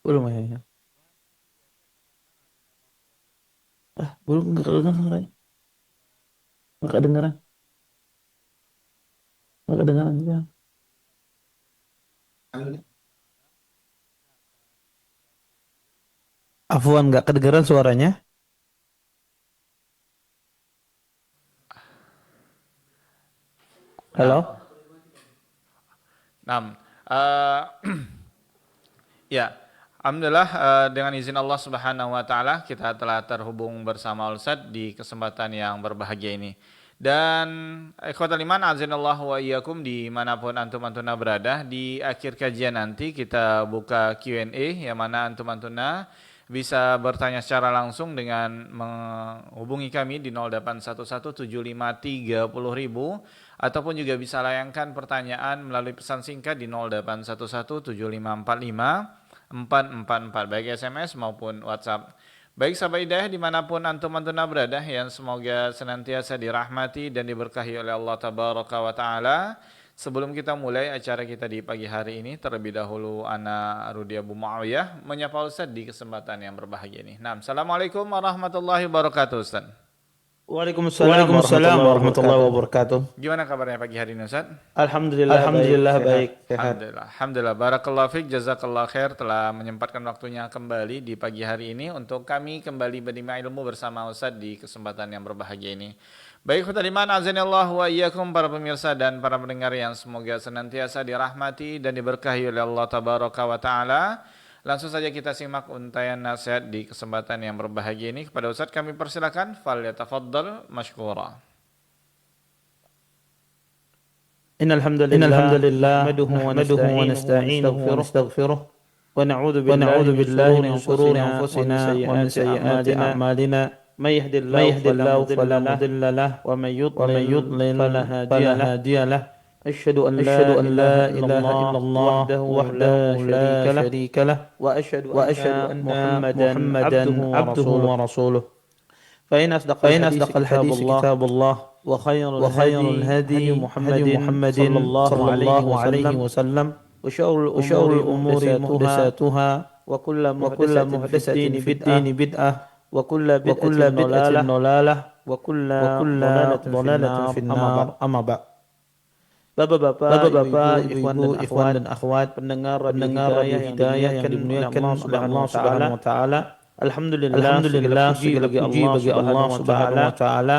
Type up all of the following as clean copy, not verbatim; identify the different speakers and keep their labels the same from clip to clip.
Speaker 1: Belum ya, ya. Belum nggak kedengeran suaranya. Nggak kedengeran. Nggak kedengeran juga. Afwan, nggak kedengeran suaranya.
Speaker 2: Nah,
Speaker 1: Halo?
Speaker 2: nah, eh, ya, alhamdulillah dengan izin Allah Subhanahu wa taala kita telah terhubung bersama Ulsad di kesempatan yang berbahagia ini. Dan ikhwatal iman azinallahu wa iyyakum dimanapun antum-antuna berada, di akhir kajian nanti kita buka Q&A yang mana antum-antuna bisa bertanya secara langsung dengan menghubungi kami di 08117530.000 ataupun juga bisa layangkan pertanyaan melalui pesan singkat di 08117545 444 baik SMS maupun WhatsApp. Baik sahabat hidayah dimanapun antum-antuna berada yang semoga senantiasa dirahmati dan diberkahi oleh Allah Tabaraka wa Ta'ala. Sebelum kita mulai acara kita di pagi hari ini, terlebih dahulu Ana Rudi Abu Muawiyah menyapa Ustaz di kesempatan yang berbahagia ini. Nah, Assalamualaikum warahmatullahi wabarakatuh Ustaz.
Speaker 1: Waalaikumsalam
Speaker 2: Waalaikumsalam
Speaker 1: warahmatullahi
Speaker 2: warahmatullahi
Speaker 1: wabarakatuh.
Speaker 2: wabarakatuh. Gimana kabarnya pagi hari ini Ustaz?
Speaker 1: Alhamdulillah baik,
Speaker 2: Alhamdulillah
Speaker 1: sehat.
Speaker 2: baik, sehat. Alhamdulillah. Barakallahu fiik, jazakallah khair telah menyempatkan waktunya kembali di pagi hari ini untuk kami kembali bernima ilmu bersama Ustaz di kesempatan yang berbahagia ini. Baik, khotaliman azanillah wa iyyakum para pemirsa dan para pendengar yang semoga senantiasa dirahmati dan diberkahi oleh Allah tabaraka wa taala. Langsung saja kita simak untayan nasihat di kesempatan yang berbahagia ini. Kepada Ustaz kami persilakan, fal yatafaddal mashkura.
Speaker 1: إن الحمد
Speaker 2: Alhamdulillah
Speaker 1: لله
Speaker 2: nahmaduhu wa
Speaker 1: نحمده
Speaker 2: nasta'inuhu wa
Speaker 1: ونستعينه
Speaker 2: nastaghfiruh
Speaker 1: ونستغفره
Speaker 2: ونعوذ بالله
Speaker 1: ونعوذ
Speaker 2: من
Speaker 1: بالله
Speaker 2: شرور
Speaker 1: من شرور
Speaker 2: أنفسنا ومن
Speaker 1: أنفسنا ومن
Speaker 2: سيئات
Speaker 1: سيئات
Speaker 2: أعمالنا
Speaker 1: أعمالنا
Speaker 2: من يهد
Speaker 1: من
Speaker 2: الله
Speaker 1: يهد
Speaker 2: فلا
Speaker 1: الله
Speaker 2: مضل
Speaker 1: فلا
Speaker 2: له
Speaker 1: مضل له
Speaker 2: ومن
Speaker 1: ومن
Speaker 2: يضلل
Speaker 1: يضلل
Speaker 2: فلا هادي
Speaker 1: فلا
Speaker 2: له
Speaker 1: هادي له
Speaker 2: أشهد أن
Speaker 1: أشهد
Speaker 2: لا
Speaker 1: أن
Speaker 2: إله
Speaker 1: لا
Speaker 2: إلا
Speaker 1: إله
Speaker 2: الله
Speaker 1: إلا الله
Speaker 2: وحده
Speaker 1: وحده
Speaker 2: لا
Speaker 1: لا
Speaker 2: شريك له
Speaker 1: شريك له
Speaker 2: وأشهد أن
Speaker 1: وأشهد أن
Speaker 2: محمدا
Speaker 1: محمدا
Speaker 2: عبده
Speaker 1: عبده
Speaker 2: ورسوله
Speaker 1: ورسوله
Speaker 2: فإن أصدق
Speaker 1: فإن
Speaker 2: الحديث
Speaker 1: أصدق
Speaker 2: كتاب
Speaker 1: الحديث
Speaker 2: الله
Speaker 1: كتاب الله
Speaker 2: وخير
Speaker 1: وخير
Speaker 2: الهدي هدي
Speaker 1: الهدي هدي
Speaker 2: محمد
Speaker 1: محمد
Speaker 2: صلى الله
Speaker 1: صلى
Speaker 2: عليه
Speaker 1: الله عليه
Speaker 2: وسلم
Speaker 1: وسلم
Speaker 2: وشر
Speaker 1: وشر
Speaker 2: الأمور
Speaker 1: الأمور
Speaker 2: محدثاتها
Speaker 1: محدثاتها
Speaker 2: وكل
Speaker 1: وكل
Speaker 2: محدثة في
Speaker 1: محدثة
Speaker 2: الدين
Speaker 1: في
Speaker 2: بدعة
Speaker 1: الدين بدعة
Speaker 2: وكل بدعة
Speaker 1: وكل بدعة
Speaker 2: ضلالة
Speaker 1: ضلالة
Speaker 2: وكل
Speaker 1: وكل
Speaker 2: ضلالة في
Speaker 1: ضلالة
Speaker 2: النار
Speaker 1: في
Speaker 2: أما بعد.
Speaker 1: النار أما بعد.
Speaker 2: Bapak-bapak, ibu-ibu,
Speaker 1: Bapak-bapak,
Speaker 2: ikhwan
Speaker 1: ibu-ibu,
Speaker 2: dan
Speaker 1: ikhwan
Speaker 2: akhwat,
Speaker 1: dan akhwat,
Speaker 2: pendengar radio
Speaker 1: pendengar radio
Speaker 2: hidayah yang
Speaker 1: hidayah yang
Speaker 2: dimuliakan oleh
Speaker 1: dimuliakan
Speaker 2: Allah
Speaker 1: oleh
Speaker 2: Subhanahu
Speaker 1: Allah
Speaker 2: wa taala.
Speaker 1: Subhanahu wa taala.
Speaker 2: Alhamdulillah, segala
Speaker 1: Alhamdulillah,
Speaker 2: puji
Speaker 1: segala
Speaker 2: bagi
Speaker 1: puji
Speaker 2: Allah
Speaker 1: bagi Allah
Speaker 2: Subhanahu wa
Speaker 1: Subhanahu
Speaker 2: taala
Speaker 1: wa taala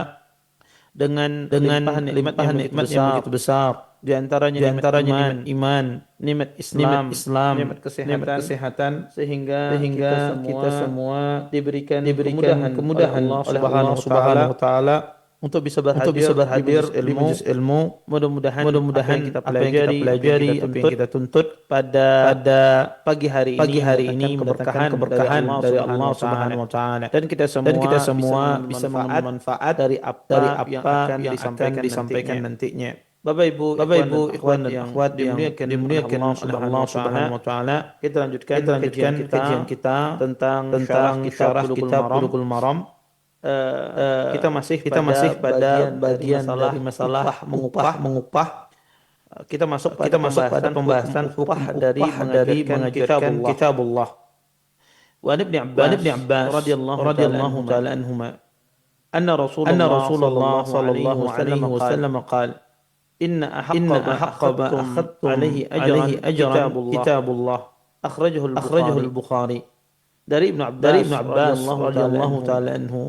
Speaker 2: dengan
Speaker 1: dengan
Speaker 2: limpahan nikmat yang
Speaker 1: limpahan
Speaker 2: begitu
Speaker 1: nikmat yang begitu
Speaker 2: besar.
Speaker 1: besar.
Speaker 2: Di antaranya
Speaker 1: Di
Speaker 2: nikmat
Speaker 1: antaranya nikmat
Speaker 2: iman,
Speaker 1: iman,
Speaker 2: nikmat
Speaker 1: nikmat
Speaker 2: Islam,
Speaker 1: Islam,
Speaker 2: nikmat
Speaker 1: nikmat
Speaker 2: kesehatan,
Speaker 1: kesehatan,
Speaker 2: sehingga kita
Speaker 1: sehingga kita
Speaker 2: semua
Speaker 1: semua
Speaker 2: diberikan
Speaker 1: diberikan
Speaker 2: kemudahan oleh
Speaker 1: kemudahan
Speaker 2: Allah
Speaker 1: oleh Allah
Speaker 2: Subhanahu wa taala
Speaker 1: Subhanahu wa taala
Speaker 2: untuk bisa
Speaker 1: untuk bisa
Speaker 2: berhadir di
Speaker 1: berhadir
Speaker 2: majelis
Speaker 1: di majelis
Speaker 2: ilmu.
Speaker 1: ilmu.
Speaker 2: Mudah-mudahan apa yang
Speaker 1: Mudah-mudahan
Speaker 2: kita
Speaker 1: apa yang kita
Speaker 2: pelajari, apa yang kita
Speaker 1: pelajari, apa yang
Speaker 2: tuntut
Speaker 1: kita tuntut
Speaker 2: pada
Speaker 1: pada
Speaker 2: pagi hari
Speaker 1: pagi
Speaker 2: ini
Speaker 1: hari
Speaker 2: mendatangkan
Speaker 1: ini mendatangkan
Speaker 2: keberkahan dari
Speaker 1: keberkahan
Speaker 2: Allah
Speaker 1: dari
Speaker 2: Subhanahu
Speaker 1: Allah
Speaker 2: wa taala.
Speaker 1: Subhanahu wa taala.
Speaker 2: Dan kita
Speaker 1: Dan kita
Speaker 2: semua bisa
Speaker 1: semua
Speaker 2: mengambil
Speaker 1: bisa mengambil
Speaker 2: manfaat
Speaker 1: manfaat
Speaker 2: dari
Speaker 1: dari
Speaker 2: apa yang
Speaker 1: apa
Speaker 2: akan
Speaker 1: yang akan
Speaker 2: disampaikan
Speaker 1: disampaikan
Speaker 2: nantinya.
Speaker 1: nantinya.
Speaker 2: Bapak Ibu,
Speaker 1: Bapak
Speaker 2: ikhwan
Speaker 1: Ibu,
Speaker 2: dan
Speaker 1: ikhwan
Speaker 2: akhwat
Speaker 1: dan
Speaker 2: yang
Speaker 1: akhwat yang
Speaker 2: dimuliakan oleh
Speaker 1: dimuliakan
Speaker 2: Allah
Speaker 1: oleh
Speaker 2: Subhanahu
Speaker 1: Allah
Speaker 2: wa taala,
Speaker 1: Subhanahu wa taala,
Speaker 2: kita lanjutkan
Speaker 1: kita
Speaker 2: kajian
Speaker 1: lanjutkan kajian
Speaker 2: kita
Speaker 1: kita
Speaker 2: tentang syarah
Speaker 1: tentang
Speaker 2: kitab
Speaker 1: syarah
Speaker 2: Bulughul
Speaker 1: kitab
Speaker 2: Maram.
Speaker 1: Bulughul Maram.
Speaker 2: Kita masih
Speaker 1: Kita masih
Speaker 2: pada
Speaker 1: pada
Speaker 2: bagian dari
Speaker 1: bagian dari
Speaker 2: masalah
Speaker 1: masalah
Speaker 2: upah
Speaker 1: upah
Speaker 2: mengupah.
Speaker 1: mengupah.
Speaker 2: Kita masuk pada
Speaker 1: Kita masuk pada
Speaker 2: pembahasan hukum
Speaker 1: pembahasan
Speaker 2: upah
Speaker 1: hukum
Speaker 2: dari
Speaker 1: upah dari
Speaker 2: mengajarkan
Speaker 1: mengajarkan
Speaker 2: kitabullah.
Speaker 1: kitabullah.
Speaker 2: Wa an Ibnu
Speaker 1: Wa Ibn
Speaker 2: Abbas
Speaker 1: Abbas
Speaker 2: radhiyallahu taala
Speaker 1: radhiyallahu
Speaker 2: anhuma
Speaker 1: taala anhuma
Speaker 2: anna
Speaker 1: أن
Speaker 2: Rasulullah
Speaker 1: رسول الله
Speaker 2: sallallahu
Speaker 1: صلى
Speaker 2: alaihi
Speaker 1: الله عليه
Speaker 2: wasallam qala
Speaker 1: وسلم قال
Speaker 2: inna
Speaker 1: إن
Speaker 2: ahaqqa ma
Speaker 1: أحق ما
Speaker 2: akhadtum
Speaker 1: أخذتم
Speaker 2: alaihi
Speaker 1: عليه
Speaker 2: ajran
Speaker 1: أجرا
Speaker 2: kitabullah.
Speaker 1: كتاب الله
Speaker 2: Akhrajahu
Speaker 1: أخرجه
Speaker 2: al-Bukhari.
Speaker 1: البخاري.
Speaker 2: Dari Ibnu
Speaker 1: Dari Ibn
Speaker 2: Abbas
Speaker 1: Abbas
Speaker 2: radhiyallahu taala
Speaker 1: radhiyallahu
Speaker 2: anhu
Speaker 1: taala anhu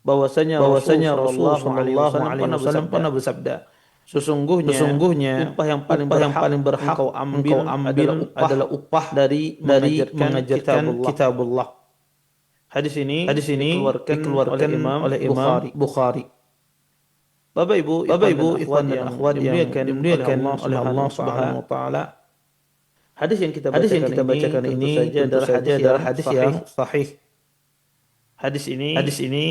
Speaker 2: bahwasanya Rasul
Speaker 1: bahwasanya Rasul
Speaker 2: sallallahu alaihi
Speaker 1: sallallahu
Speaker 2: wasallam
Speaker 1: alaihi
Speaker 2: pernah
Speaker 1: wasallam
Speaker 2: bersabda,
Speaker 1: pernah bersabda,
Speaker 2: sesungguhnya
Speaker 1: sesungguhnya
Speaker 2: upah yang paling
Speaker 1: upah yang
Speaker 2: berhak
Speaker 1: paling berhak
Speaker 2: engkau
Speaker 1: engkau
Speaker 2: ambil adalah
Speaker 1: ambil
Speaker 2: upah
Speaker 1: adalah upah
Speaker 2: dari
Speaker 1: dari
Speaker 2: mengajarkan
Speaker 1: mengajarkan
Speaker 2: kitabullah.
Speaker 1: kitabullah.
Speaker 2: Hadis ini
Speaker 1: Hadis ini
Speaker 2: dikeluarkan oleh
Speaker 1: dikeluarkan
Speaker 2: Imam
Speaker 1: oleh Imam
Speaker 2: Bukhari.
Speaker 1: Bukhari.
Speaker 2: Bapak Ibu,
Speaker 1: Bapak
Speaker 2: ikhwan dan
Speaker 1: Ibu,
Speaker 2: akhwat
Speaker 1: ikhwan dan
Speaker 2: yang
Speaker 1: akhwat yang
Speaker 2: dimuliakan oleh
Speaker 1: dimuliakan
Speaker 2: Allah
Speaker 1: oleh Allah
Speaker 2: Subhanahu wa taala.
Speaker 1: Subhanahu wa taala.
Speaker 2: Hadis yang kita
Speaker 1: Hadis yang
Speaker 2: bacakan
Speaker 1: kita
Speaker 2: ini
Speaker 1: bacakan
Speaker 2: tentu
Speaker 1: ini
Speaker 2: saja
Speaker 1: tentu
Speaker 2: adalah
Speaker 1: saja
Speaker 2: hadis
Speaker 1: adalah
Speaker 2: yang
Speaker 1: hadis
Speaker 2: sahih.
Speaker 1: yang sahih.
Speaker 2: Hadis ini
Speaker 1: Hadis ini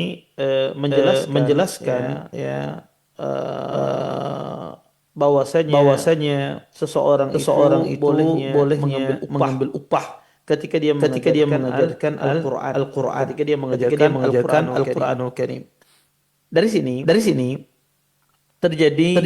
Speaker 2: menjelaskan
Speaker 1: menjelaskan ya
Speaker 2: eh, bahwasanya
Speaker 1: bahwasanya
Speaker 2: seseorang
Speaker 1: seseorang
Speaker 2: itu
Speaker 1: itu
Speaker 2: bolehnya mengambil
Speaker 1: bolehnya
Speaker 2: upah
Speaker 1: mengambil upah
Speaker 2: ketika dia
Speaker 1: ketika dia
Speaker 2: mengajarkan
Speaker 1: mengajarkan
Speaker 2: Al-Quran,
Speaker 1: Al-Quran,
Speaker 2: ketika dia
Speaker 1: ketika dia
Speaker 2: mengajarkan
Speaker 1: mengajarkan
Speaker 2: Al-Quranul Karim.
Speaker 1: Al-Quranul Karim.
Speaker 2: Dari sini
Speaker 1: Dari sini terjadi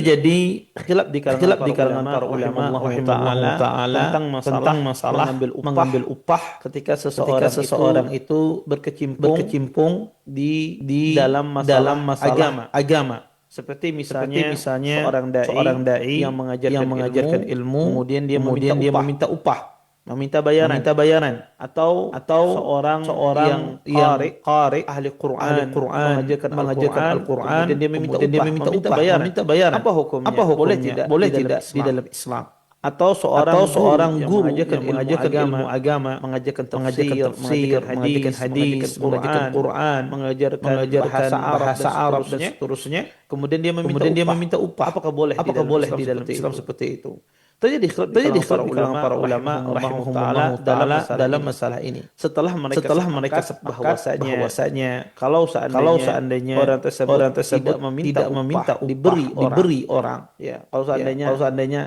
Speaker 3: khilaf di kalangan
Speaker 1: di
Speaker 3: para
Speaker 1: kalangan
Speaker 3: ulama
Speaker 1: para ulama
Speaker 3: rahimahullahu
Speaker 1: rahimahullahu
Speaker 3: taala
Speaker 1: taala
Speaker 3: tentang masalah mengambil upah ketika
Speaker 1: ketika
Speaker 3: seseorang
Speaker 1: seseorang
Speaker 3: itu berkecimpung
Speaker 1: di
Speaker 3: dalam
Speaker 1: dalam
Speaker 3: masalah
Speaker 1: masalah agama.
Speaker 3: seperti
Speaker 1: Seperti
Speaker 3: misalnya
Speaker 1: misalnya
Speaker 3: seorang
Speaker 1: seorang
Speaker 3: dai yang
Speaker 1: dai yang
Speaker 3: mengajarkan
Speaker 1: mengajarkan
Speaker 3: ilmu
Speaker 1: ilmu,
Speaker 3: kemudian dia meminta
Speaker 1: kemudian dia
Speaker 3: upah,
Speaker 1: meminta upah,
Speaker 3: meminta bayaran,
Speaker 1: meminta bayaran,
Speaker 3: atau
Speaker 1: atau
Speaker 3: seorang yang
Speaker 1: seorang yang
Speaker 3: qari
Speaker 1: qari
Speaker 3: ahli
Speaker 1: ahli
Speaker 3: Quran
Speaker 1: Quran
Speaker 3: mengajarkan
Speaker 1: mengajarkan
Speaker 3: Al-Quran
Speaker 1: Al-Quran,
Speaker 3: kemudian dia meminta
Speaker 1: kemudian dia
Speaker 3: upah,
Speaker 1: meminta
Speaker 3: meminta
Speaker 1: upah,
Speaker 3: bayaran.
Speaker 1: meminta bayaran.
Speaker 3: Apa
Speaker 1: Apa
Speaker 3: hukumnya? Boleh
Speaker 1: hukumnya?
Speaker 3: tidak
Speaker 1: Boleh
Speaker 3: di dalam
Speaker 1: tidak di
Speaker 3: Islam?
Speaker 1: dalam Islam?
Speaker 3: Atau
Speaker 1: Atau
Speaker 3: seorang guru
Speaker 1: seorang
Speaker 3: yang
Speaker 1: guru
Speaker 3: mengajarkan
Speaker 1: yang
Speaker 3: ilmu
Speaker 1: mengajarkan ilmu
Speaker 3: agama,
Speaker 1: agama,
Speaker 3: mengajarkan
Speaker 1: mengajarkan
Speaker 3: tafsir,
Speaker 1: tafsir, mengajarkan
Speaker 3: mengajarkan
Speaker 1: hadis, mengajarkan
Speaker 3: Quran,
Speaker 1: Quran,
Speaker 3: mengajarkan
Speaker 1: mengajarkan
Speaker 3: bahasa Arab dan
Speaker 1: bahasa Arab dan
Speaker 3: seterusnya,
Speaker 1: seterusnya.
Speaker 3: kemudian dia meminta
Speaker 1: Kemudian dia
Speaker 3: upah.
Speaker 1: meminta upah.
Speaker 3: Apakah boleh di
Speaker 1: Apakah
Speaker 3: dalam
Speaker 1: boleh
Speaker 3: Islam
Speaker 1: di dalam
Speaker 3: seperti
Speaker 1: Islam
Speaker 3: itu?
Speaker 1: seperti itu?
Speaker 3: Terjadi khilaf di
Speaker 1: Terjadi
Speaker 3: kalangan
Speaker 1: khilaf
Speaker 3: para
Speaker 1: di kalangan
Speaker 3: ulama
Speaker 1: para ulama
Speaker 3: rahimahumullahu taala
Speaker 1: rahimahumullahu
Speaker 3: dalam
Speaker 1: taala
Speaker 3: masalah
Speaker 1: dalam
Speaker 3: ini.
Speaker 1: masalah ini.
Speaker 3: Setelah
Speaker 1: Setelah mereka
Speaker 3: sepakat
Speaker 1: sepakat bahwasanya
Speaker 3: kalau
Speaker 1: kalau
Speaker 3: seandainya
Speaker 1: seandainya
Speaker 3: orang tersebut
Speaker 1: orang tersebut
Speaker 3: tidak meminta
Speaker 1: tidak meminta
Speaker 3: upah,
Speaker 1: upah diberi orang,
Speaker 3: ya, kalau
Speaker 1: ya, kalau
Speaker 3: seandainya
Speaker 1: seandainya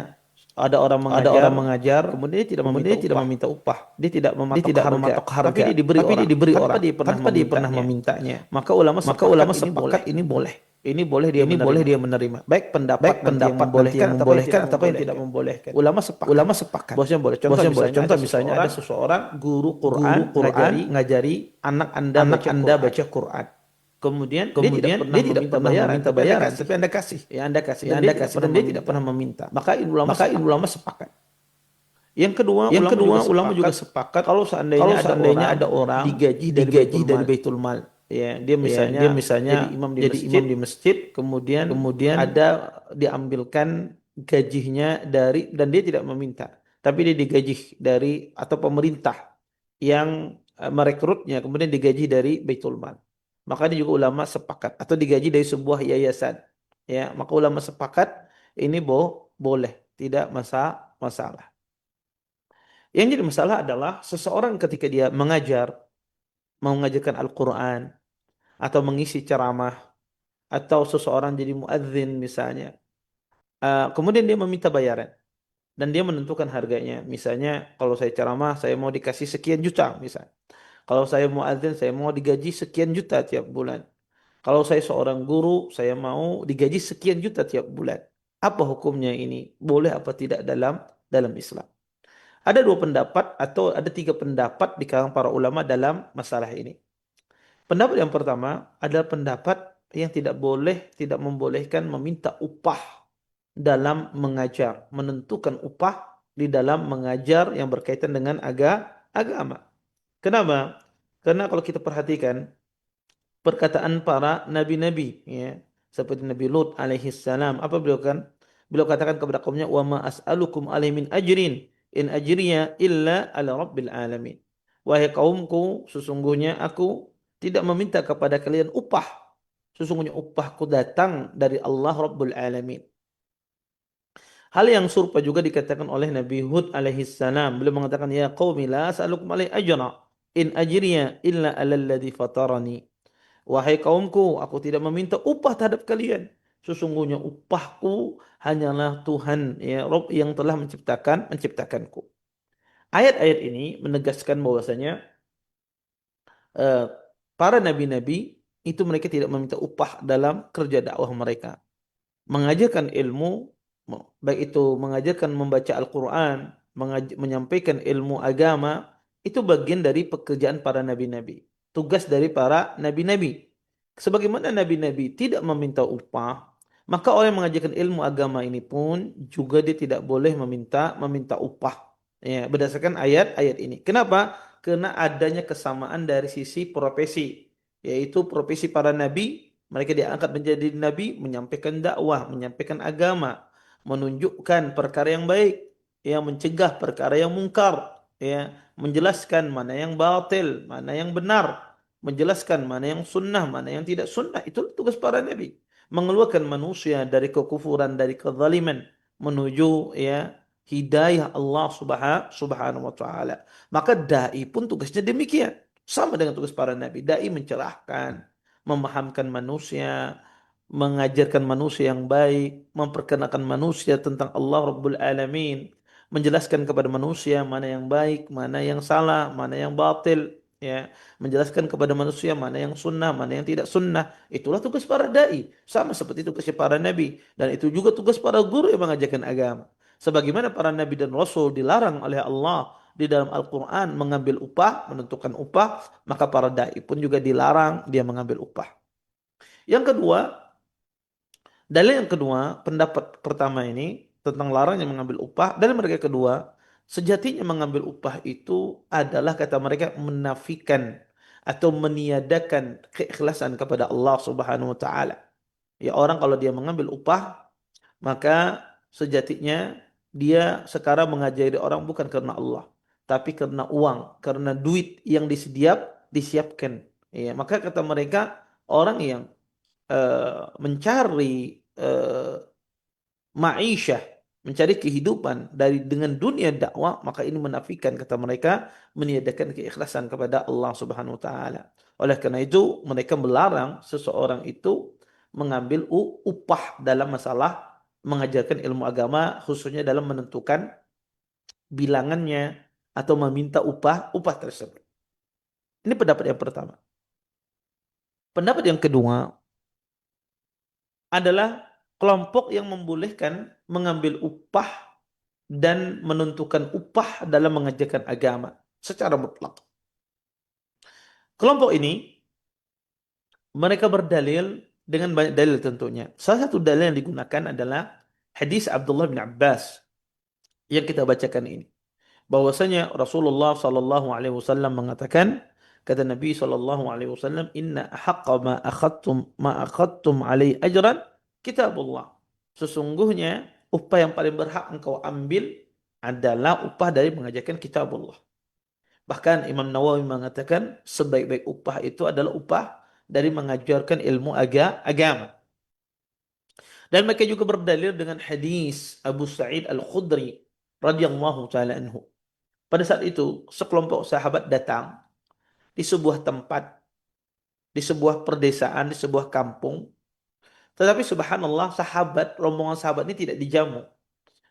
Speaker 3: ada orang
Speaker 1: ada orang
Speaker 3: mengajar,
Speaker 1: mengajar,
Speaker 3: kemudian dia tidak
Speaker 1: kemudian
Speaker 3: meminta
Speaker 1: dia tidak
Speaker 3: upah,
Speaker 1: meminta upah,
Speaker 3: dia tidak
Speaker 1: dia
Speaker 3: mematok
Speaker 1: tidak
Speaker 3: harga,
Speaker 1: mematok
Speaker 3: tapi
Speaker 1: harga,
Speaker 3: dia diberi
Speaker 1: tapi dia
Speaker 3: orang
Speaker 1: diberi
Speaker 3: tanpa
Speaker 1: orang
Speaker 3: dia pernah
Speaker 1: tanpa dia pernah
Speaker 3: memintanya.
Speaker 1: memintanya.
Speaker 3: Maka ulama
Speaker 1: Maka
Speaker 3: sepakat
Speaker 1: ulama
Speaker 3: ini boleh.
Speaker 1: sepakat ini boleh.
Speaker 3: Ini boleh dia
Speaker 1: Ini
Speaker 3: menerima.
Speaker 1: boleh dia menerima.
Speaker 3: Baik
Speaker 1: Baik
Speaker 3: pendapat nanti yang
Speaker 1: pendapat nanti yang
Speaker 3: membolehkan
Speaker 1: membolehkan
Speaker 3: atau yang
Speaker 1: yang
Speaker 3: tidak
Speaker 1: tidak
Speaker 3: membolehkan.
Speaker 1: membolehkan. Ulama sepakat.
Speaker 3: Bosnya boleh. Contoh
Speaker 1: Bosnya boleh.
Speaker 3: misalnya
Speaker 1: Contoh
Speaker 3: ada
Speaker 1: misalnya
Speaker 3: seseorang
Speaker 1: ada seseorang
Speaker 3: guru
Speaker 1: guru
Speaker 3: Quran
Speaker 1: Quran ngajari
Speaker 3: anak Anda
Speaker 1: anak
Speaker 3: baca
Speaker 1: Anda
Speaker 3: Quran.
Speaker 1: baca Quran.
Speaker 3: Kemudian dia tidak
Speaker 1: Kemudian
Speaker 3: pernah
Speaker 1: dia tidak
Speaker 3: meminta
Speaker 1: pernah
Speaker 3: bayaran,
Speaker 1: meminta
Speaker 3: tapi Anda
Speaker 1: bayaran,
Speaker 3: kasih.
Speaker 1: tapi Anda kasih.
Speaker 3: Ya Anda kasih.
Speaker 1: Ya,
Speaker 3: Dan
Speaker 1: Anda
Speaker 3: dia
Speaker 1: kasih
Speaker 3: tidak
Speaker 1: dan
Speaker 3: pernah
Speaker 1: dia tidak pernah meminta.
Speaker 3: Maka
Speaker 1: Maka ulama sepakat.
Speaker 3: Yang kedua,
Speaker 1: Yang kedua, ulama juga sepakat
Speaker 3: kalau seandainya,
Speaker 1: ada orang
Speaker 3: digaji
Speaker 1: dari Baitul Mal.
Speaker 3: Ya, dia
Speaker 1: Ya,
Speaker 3: misalnya,
Speaker 1: dia misalnya
Speaker 3: jadi imam di masjid,
Speaker 1: kemudian
Speaker 3: ada diambilkan gajinya dari, dan dia tidak meminta, tapi dia digaji dari atau pemerintah yang merekrutnya, kemudian digaji dari Baitul Mal. Maka ini juga ulama sepakat, atau digaji dari sebuah yayasan. Ya, maka ulama sepakat ini boleh, tidak masalah. Yang jadi masalah adalah seseorang ketika dia mengajarkan Al-Quran, atau mengisi ceramah, atau seseorang jadi muadzin misalnya, kemudian dia meminta bayaran dan dia menentukan harganya. Misalnya kalau saya ceramah saya mau dikasih sekian juta misalnya. Kalau saya muadzin saya mau digaji sekian juta tiap bulan. Kalau saya seorang guru saya mau digaji sekian juta tiap bulan. Apa hukumnya ini? Boleh apa tidak dalam Islam? Ada dua pendapat atau ada tiga pendapat di kalangan para ulama dalam masalah ini. Pendapat yang pertama adalah pendapat yang tidak membolehkan meminta upah dalam mengajar, menentukan upah di dalam mengajar yang berkaitan dengan agama. Kenapa? Karena kalau kita perhatikan perkataan para nabi-nabi, ya, seperti Nabi Lut alaihi salam, apa beliau kan? Beliau katakan kepada kaumnya, "Wa ma as'alukum alaihi min ajrin, in ajriya illa ala rabbil alamin." Wahai kaumku, sesungguhnya aku tidak meminta kepada kalian upah. Sesungguhnya upahku datang dari Allah Rabbul Alamin. Hal yang serupa juga dikatakan oleh Nabi Hud alaihi salam. Beliau mengatakan, "Ya qaumi la as'alukum alaihi ajra, in ajriya illa 'alal ladzi fatarani." Wahai kaumku, aku tidak meminta upah terhadap kalian. Sesungguhnya upahku hanyalah Tuhan, ya Rabb, yang telah menciptakanku. Ayat-ayat ini menegaskan bahwasanya eh, para nabi-nabi itu mereka tidak meminta upah dalam kerja dakwah mereka. Mengajarkan ilmu, baik itu mengajarkan membaca Al-Quran, menyampaikan ilmu agama, itu bagian dari pekerjaan para nabi-nabi. Tugas dari para nabi-nabi. Sebagaimana nabi-nabi tidak meminta upah, maka orang yang mengajarkan ilmu agama ini pun juga dia tidak boleh meminta upah. Ya, berdasarkan ayat-ayat ini. Kenapa? Karena adanya kesamaan dari sisi profesi, yaitu profesi para nabi. Mereka diangkat menjadi nabi, menyampaikan dakwah, menyampaikan agama, menunjukkan perkara yang baik, yang mencegah perkara yang mungkar, ya, menjelaskan mana yang batil, mana yang benar, menjelaskan mana yang sunnah, mana yang tidak sunnah. Itu tugas para nabi. Mengeluarkan manusia dari kekufuran, dari kezaliman, menuju, ya, hidayah Allah subhanahu wa ta'ala. Maka dai pun tugasnya demikian. Sama dengan tugas para nabi. Dai mencerahkan, memahamkan manusia, mengajarkan manusia yang baik, memperkenalkan manusia tentang Allah Rabbul Alamin, menjelaskan kepada manusia mana yang baik, mana yang salah, mana yang batil. ya, menjelaskan kepada manusia mana yang sunnah, mana yang tidak sunnah. Itulah tugas para dai, sama seperti tugasnya para nabi, dan itu juga tugas para guru yang mengajarkan agama. Sebagaimana para nabi dan rasul dilarang oleh Allah di dalam Al-Quran mengambil upah, menentukan upah, maka para dai pun juga dilarang dia mengambil upah. Yang kedua, dalil yang kedua, pendapat pertama ini tentang larangnya mengambil upah. Dalil mereka kedua, sejatinya mengambil upah itu adalah kata mereka menafikan atau meniadakan keikhlasan kepada Allah Subhanahu wa taala. Ya, orang kalau dia mengambil upah, maka sejatinya dia sekarang mengajari orang bukan karena Allah, tapi karena uang, karena duit yang disiapkan. Ya, maka kata mereka orang yang mencari ma'isyah, mencari kehidupan dari dengan dunia dakwah, maka ini menafikan kata mereka meniadakan keikhlasan kepada Allah Subhanahu wa taala. Oleh karena itu mereka melarang seseorang itu mengambil upah dalam masalah mengajarkan ilmu agama, khususnya dalam menentukan bilangannya atau meminta upah tersebut. Ini pendapat yang pertama. Pendapat yang kedua adalah kelompok yang membolehkan mengambil upah dan menentukan upah dalam mengajarkan agama secara mutlak. Kelompok ini mereka berdalil dengan banyak dalil tentunya. Salah satu dalil yang digunakan adalah hadis Abdullah bin Abbas yang kita bacakan ini. Bahwasanya Rasulullah sallallahu alaihi wasallam mengatakan, kata Nabi sallallahu alaihi wasallam, inna ahaqqa ma akhadtum alaihi ajran kitabullah. Sesungguhnya upah yang paling berhak engkau ambil adalah upah dari mengajarkan kitabullah. Bahkan Imam Nawawi mengatakan sebaik-baik upah itu adalah upah dari mengajarkan ilmu agama. Dan mereka juga berdalil dengan hadis Abu Sa'id Al-Khudri radhiyallahu taala anhu. Pada saat itu sekelompok sahabat datang di sebuah tempat, di sebuah perdesaan, di sebuah kampung. Tetapi subhanallah rombongan sahabat ini tidak dijamu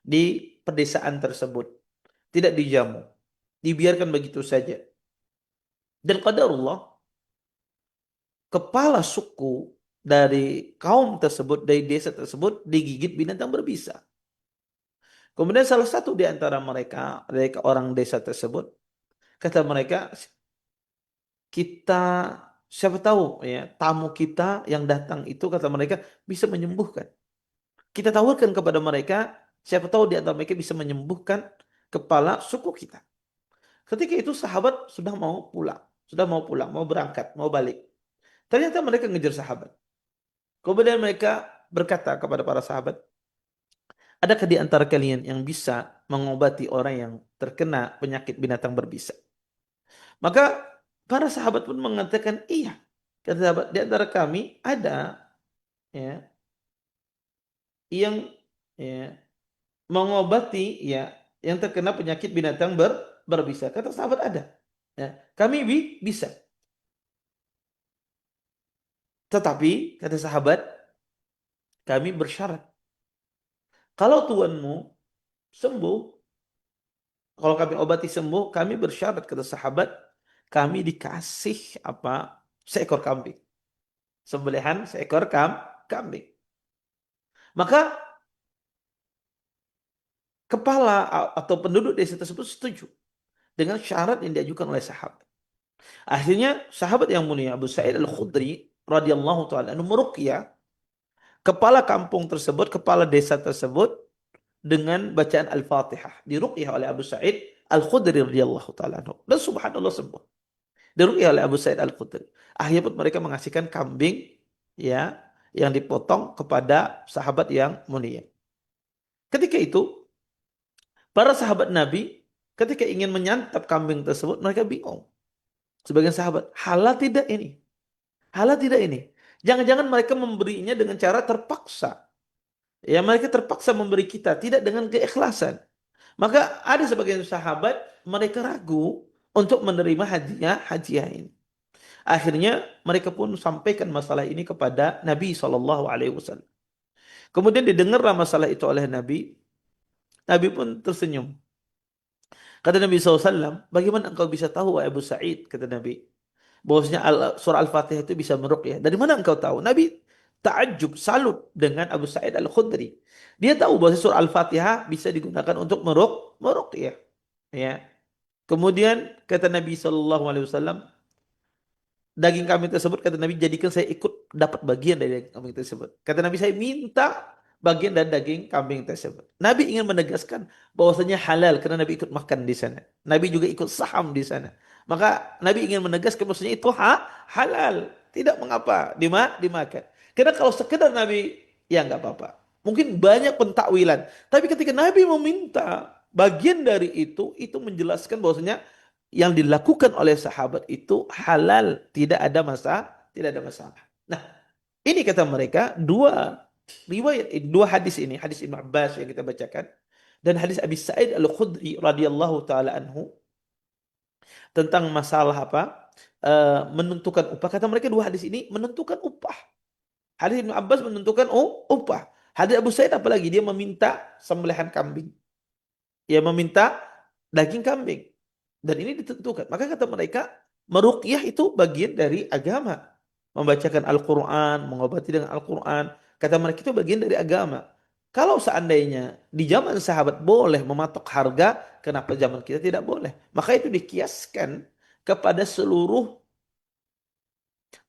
Speaker 3: di pedesaan tersebut. Tidak dijamu. Dibiarkan begitu saja. Dan qadarullah, kepala suku dari kaum tersebut, dari desa tersebut, digigit binatang berbisa. Kemudian salah satu di antara mereka, dari orang desa tersebut, kata mereka, kita, siapa tahu ya, tamu kita yang datang itu, kata mereka, bisa menyembuhkan. Kita tawarkan kepada mereka, siapa tahu di antara mereka bisa menyembuhkan kepala suku kita. Ketika itu sahabat sudah mau pulang, mau berangkat, mau balik. Ternyata mereka ngejar sahabat. Kemudian mereka berkata kepada para sahabat, adakah di antara kalian yang bisa mengobati orang yang terkena penyakit binatang berbisa? Maka para sahabat pun mengatakan, iya. Kata sahabat, di antara kami ada ya, yang ya, mengobati ya yang terkena penyakit binatang berbisa. Kata sahabat ada. Ya, kami bisa. Tetapi kata sahabat, kami bersyarat. Kalau tuanmu sembuh, kalau kami obati sembuh, kami bersyarat, kata sahabat, kami dikasih apa? Seekor kambing. Sembelihan seekor kambing. Maka kepala atau penduduk desa tersebut setuju dengan syarat yang diajukan oleh sahabat. Akhirnya sahabat yang mulia Abu Sa'id Al-Khudri radhiyallahu taala anhu meruqyah kepala kampung tersebut, kepala desa tersebut dengan bacaan Al-Fatihah. Diruqyah oleh Abu Sa'id Al-Khudri radhiyallahu taala anhu. Dan subhanallah sembuh. Diruqyah oleh Abu Sa'id Al-Khudri. Akhirnya pun mereka mengasihkan kambing ya yang dipotong kepada sahabat yang mulia. Ketika itu para sahabat Nabi ketika ingin menyantap kambing tersebut mereka bingung. Sebagian sahabat, halal tidak ini? Halal tidak ini? Jangan-jangan mereka memberinya dengan cara terpaksa. Ya, mereka terpaksa memberi kita, tidak dengan keikhlasan. Maka ada sebagian sahabat, mereka ragu untuk menerima hadiah ini. Akhirnya mereka pun sampaikan masalah ini kepada Nabi SAW. Kemudian didengarlah masalah itu oleh Nabi. Nabi pun tersenyum. Kata Nabi SAW, bagaimana engkau bisa tahu wahai Abu Sa'id? Kata Nabi, bahwasanya surah Al-Fatihah itu bisa meruqyah. Dari mana engkau tahu? Nabi takjub, salut dengan Abu Sa'id Al-Khudri. Dia tahu bahwa surah Al-Fatihah bisa digunakan untuk meruqyah. Ya. Kemudian kata Nabi SAW, daging kambing tersebut, kata Nabi, jadikan saya ikut dapat bagian dari daging kambing tersebut. Kata Nabi, saya minta bagian dari daging kambing tersebut. Nabi ingin menegaskan bahwasanya halal karena Nabi ikut makan di sana. Nabi juga ikut saham di sana. Maka Nabi ingin menegaskan bahwasanya itu halal, tidak mengapa dimakan. Karena kalau sekedar Nabi, ya nggak apa-apa. Mungkin banyak pentakwilan. Tapi ketika Nabi meminta bagian dari itu menjelaskan bahwasanya yang dilakukan oleh sahabat itu halal, tidak ada masalah. Nah, ini kata mereka dua riwayat, dua hadis ini, hadis Ibnu Abbas yang kita bacakan dan hadis Abi Sa'id Al-Khudri radhiyallahu taala anhu tentang masalah apa? Menentukan upah. Kata mereka dua hadis ini menentukan upah. Hadis Ibnu Abbas menentukan upah. Hadis Abu Sa'id apalagi dia meminta sembelihan kambing. Dia meminta daging kambing. Dan ini ditentukan. Maka kata mereka, meruqyah itu bagian dari agama. Membacakan Al-Quran, mengobati dengan Al-Quran. Kata mereka itu bagian dari agama. Kalau seandainya di zaman sahabat boleh mematok harga, kenapa zaman kita tidak boleh? Maka itu dikiaskan kepada seluruh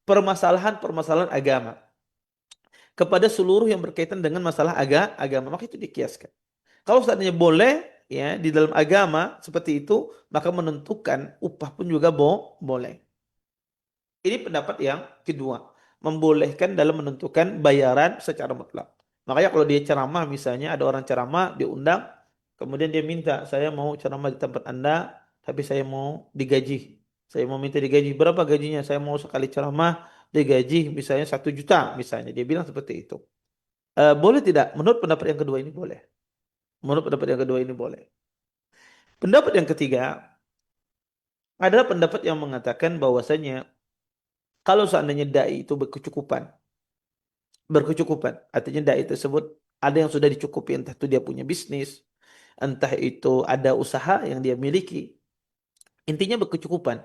Speaker 3: permasalahan-permasalahan agama. Kepada seluruh yang berkaitan dengan masalah agama. Maka itu dikiaskan. Kalau seandainya boleh, ya, di dalam agama seperti itu, maka menentukan upah pun juga boleh. Ini pendapat yang kedua, membolehkan dalam menentukan bayaran secara mutlak. Makanya kalau dia ceramah, misalnya ada orang ceramah diundang, kemudian dia minta, saya mau ceramah di tempat Anda, tapi saya mau digaji. Saya mau minta digaji. Berapa gajinya? Saya mau sekali ceramah digaji misalnya 1 juta misalnya. Dia bilang seperti itu. Boleh tidak? Menurut pendapat yang kedua ini boleh. Menurut pendapat yang kedua ini boleh. Pendapat yang ketiga adalah pendapat yang mengatakan bahwasanya kalau seandainya dai itu berkecukupan, artinya dai tersebut ada yang sudah dicukupi, entah itu dia punya bisnis, entah itu ada usaha yang dia miliki, intinya berkecukupan.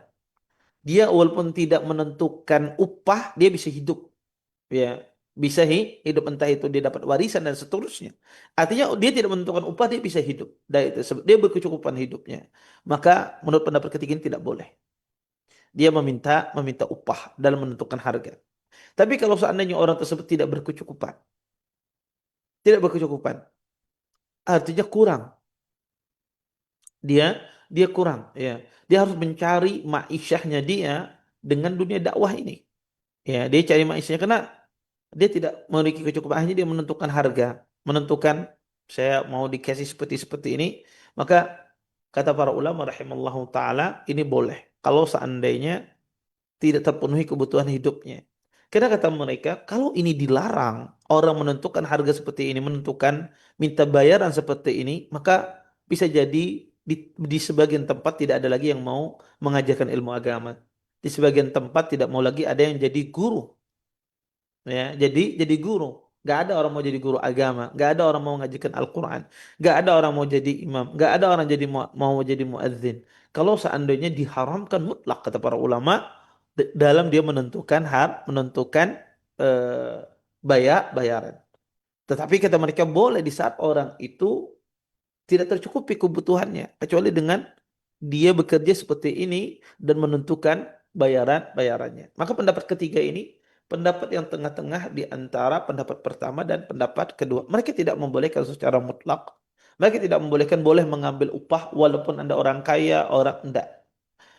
Speaker 3: Dia walaupun tidak menentukan upah, dia bisa hidup, ya, bisa hidup, entah itu dia dapat warisan dan seterusnya. Artinya dia tidak menentukan upah, dia bisa hidup. Dai tersebut dia berkecukupan hidupnya. Maka menurut pendapat ketiga ini tidak boleh. Dia meminta upah dalam menentukan harga. Tapi kalau seandainya orang tersebut tidak berkecukupan, artinya kurang. Dia dia kurang, ya. Dia harus mencari ma'isyahnya dia dengan dunia dakwah ini. Ya, dia cari ma'isyahnya karena dia tidak memiliki kecukupan, akhirnya dia menentukan harga, menentukan saya mau dikasih seperti ini, maka kata para ulama rahimallahu taala ini boleh kalau seandainya tidak terpenuhi kebutuhan hidupnya. Karena kata mereka, kalau ini dilarang, orang menentukan harga seperti ini, menentukan minta bayaran seperti ini, maka bisa jadi di sebagian tempat tidak ada lagi yang mau mengajarkan ilmu agama. Di sebagian tempat tidak mau lagi ada yang jadi guru. Ya, jadi guru. Gak ada orang mau jadi guru agama, gak ada orang mau mengajarkan Al-Quran, gak ada orang mau jadi imam, gak ada orang mau jadi muadzin. Kalau seandainya diharamkan mutlak kata para ulama dalam dia menentukan bayaran. Tetapi kata mereka boleh di saat orang itu tidak tercukupi kebutuhannya kecuali dengan dia bekerja seperti ini dan menentukan bayarannya. Maka pendapat ketiga ini pendapat yang tengah-tengah di antara pendapat pertama dan pendapat kedua. Mereka tidak membolehkan secara mutlak. Mereka tidak membolehkan boleh mengambil upah walaupun Anda orang kaya, orang enggak.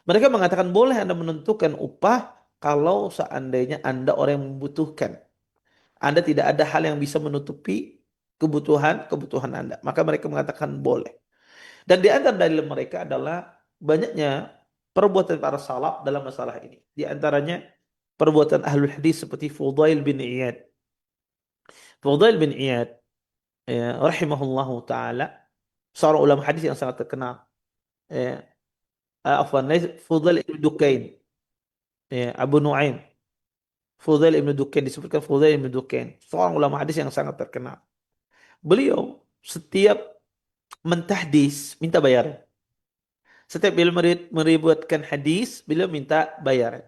Speaker 3: Mereka mengatakan boleh Anda menentukan upah kalau seandainya Anda orang yang membutuhkan. Anda tidak ada hal yang bisa menutupi kebutuhan Anda. Maka mereka mengatakan boleh. Dan di antara dalil mereka adalah banyaknya perbuatan para salaf dalam masalah ini. Di antaranya perbuatan ahlul hadis seperti Fudail bin Iyad. Fudail bin Iyad, ya, rahimahullahu taala, seorang ulama hadis yang sangat terkenal. Ya, afwan, Fudail ibn Dukain, ya, Abu Nuaim. Fudail ibn Dukain disebutkan Fudail ibn Dukain, seorang ulama hadis yang sangat terkenal. Beliau setiap mentahdis minta bayaran. Setiap beliau meriwayatkan hadis, beliau minta bayaran.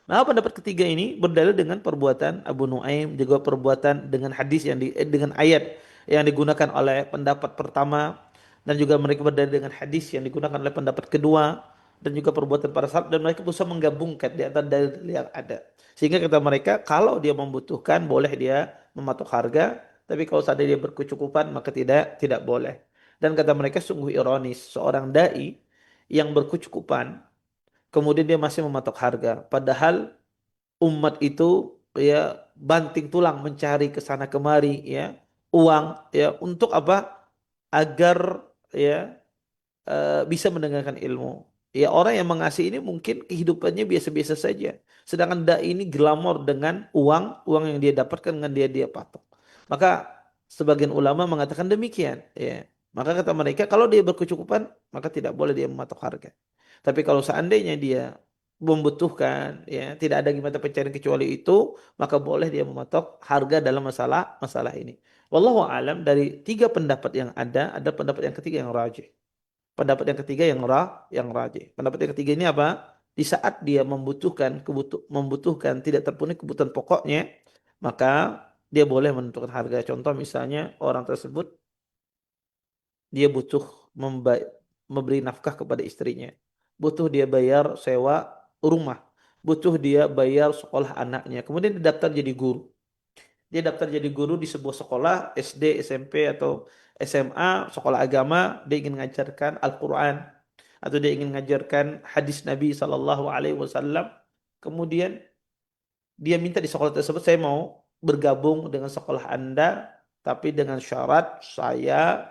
Speaker 3: Nah, pendapat ketiga ini berdalil dengan perbuatan Abu Nuaim, juga perbuatan dengan hadis dengan ayat yang digunakan oleh pendapat pertama, dan juga mereka berdalil dengan hadis yang digunakan oleh pendapat kedua, dan juga perbuatan para sahabat, dan mereka berusaha menggabungkan di antara dalil-dalil yang ada. Sehingga kata mereka, kalau dia membutuhkan boleh dia mematok harga, tapi kalau seandainya dia berkecukupan maka tidak boleh. Dan kata mereka sungguh ironis, seorang dai yang berkecukupan kemudian dia masih mematok harga. Padahal umat itu ya banting tulang mencari ke sana kemari ya uang ya untuk apa? Agar ya bisa mendengarkan ilmu. Ya orang yang mengasihi ini mungkin kehidupannya biasa-biasa saja. Sedangkan dai ini glamor dengan uang yang dia dapatkan dengan dia patok. Maka sebagian ulama mengatakan demikian. Ya. Maka kata mereka kalau dia berkecukupan maka tidak boleh dia mematok harga. Tapi kalau seandainya dia membutuhkan, ya tidak ada gimana pencarian kecuali itu, maka boleh dia mematok harga dalam masalah ini. Wallahu alam dari tiga pendapat yang ada pendapat yang ketiga yang rajih. Pendapat yang ketiga yang rajih. Pendapat yang ketiga ini apa? Di saat dia membutuhkan tidak terpenuhi kebutuhan pokoknya, maka dia boleh menentukan harga. Contoh misalnya orang tersebut dia butuh memberi nafkah kepada istrinya. Butuh dia bayar sewa rumah. Butuh dia bayar sekolah anaknya. Kemudian dia daftar jadi guru. Dia daftar jadi guru di sebuah sekolah SD, SMP atau SMA, sekolah agama, dia ingin mengajarkan Al-Qur'an atau dia ingin mengajarkan hadis Nabi sallallahu alaihi wasallam. Kemudian dia minta di sekolah tersebut, saya mau bergabung dengan sekolah Anda tapi dengan syarat saya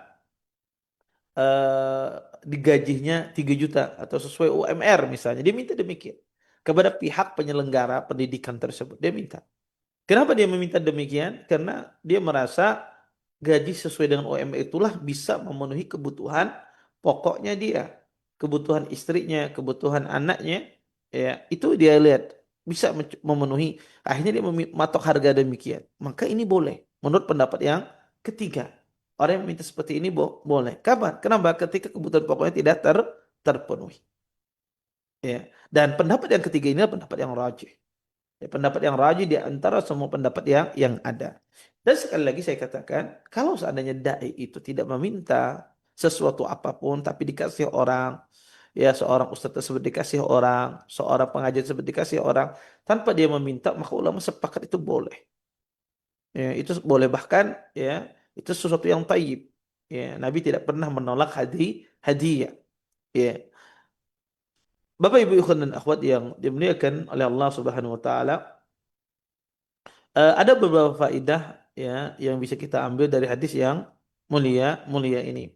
Speaker 3: eh, digajinya 3 juta atau sesuai UMR misalnya. Dia minta demikian kepada pihak penyelenggara pendidikan tersebut. Dia minta. Kenapa dia meminta demikian? Karena dia merasa gaji sesuai dengan UMR itulah bisa memenuhi kebutuhan pokoknya dia, kebutuhan istrinya, kebutuhan anaknya, ya itu dia lihat bisa memenuhi. Akhirnya dia mematok harga demikian. Maka ini boleh. Menurut pendapat yang ketiga, orang yang minta seperti ini boleh. Kapan? Kenapa? Ketika kebutuhan pokoknya tidak terpenuhi. Ya. Dan pendapat yang ketiga ini adalah pendapat yang rajih. Ya, pendapat yang rajih di antara semua pendapat yang ada. Dan sekali lagi saya katakan, kalau seandainya dai itu tidak meminta sesuatu apapun, tapi dikasih orang, ya seorang ustadz tersebut dikasih orang, seorang pengajar tersebut dikasih orang, tanpa dia meminta, maka ulama sepakat itu boleh. Ya, itu boleh bahkan ya itu sesuatu yang taib. Ya, Nabi tidak pernah menolak hadiah. Ya. Bapak Ibu ikhwan dan akhwat yang dimuliakan oleh Allah Subhanahu wa taala, ada beberapa faidah ya yang bisa kita ambil dari hadis yang mulia ini.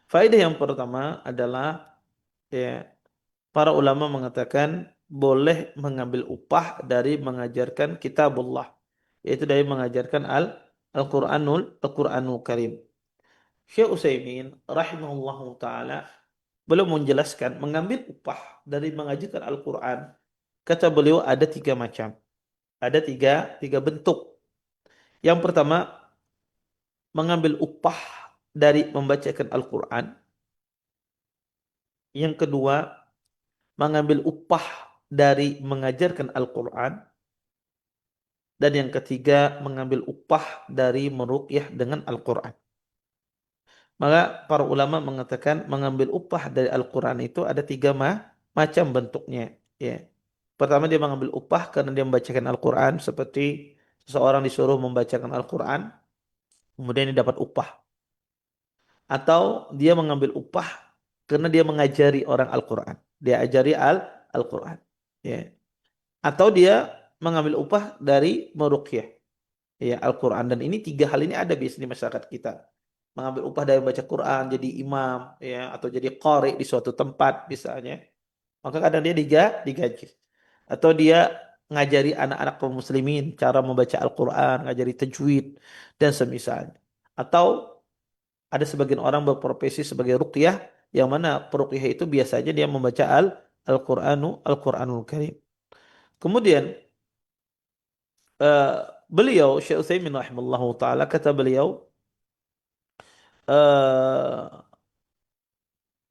Speaker 3: Faidah yang pertama adalah ya para ulama mengatakan boleh mengambil upah dari mengajarkan kitabullah, yaitu dari mengajarkan Al-Qur'anul Karim. Syekh Utsaimin rahimahullahu taala belum menjelaskan mengambil upah dari mengajarkan Al-Qur'an. Kata beliau ada tiga macam. Ada tiga bentuk. Yang pertama, mengambil upah dari membacakan Al-Quran. Yang kedua, mengambil upah dari mengajarkan Al-Quran. Dan yang ketiga, mengambil upah dari meruqyah dengan Al-Quran. Maka para ulama mengatakan mengambil upah dari Al-Quran itu ada tiga macam bentuknya. Ya. Pertama, dia mengambil upah karena dia membacakan Al-Quran. Seperti seseorang disuruh membacakan Al-Quran, kemudian dia dapat upah. Atau dia mengambil upah karena dia mengajari orang Al-Quran. Dia ajari Al-Quran. Ya. Atau dia mengambil upah dari meruqyah ya Al-Quran. Dan ini tiga hal ini ada biasanya di masyarakat kita. Mengambil upah dari baca Quran, jadi imam, ya, atau jadi qari di suatu tempat misalnya. Maka kadang dia digaji. Atau dia ngajari anak-anak kaum muslimin cara membaca Al-Quran, ngajari tajwid, dan semisalnya. Atau ada sebagian orang berprofesi sebagai ruqyah, yang mana peruqyah itu biasanya dia membaca Al-Qur'anul Karim. Kemudian beliau Syekh Utsaimin rahimallahu taala kata beliau uh,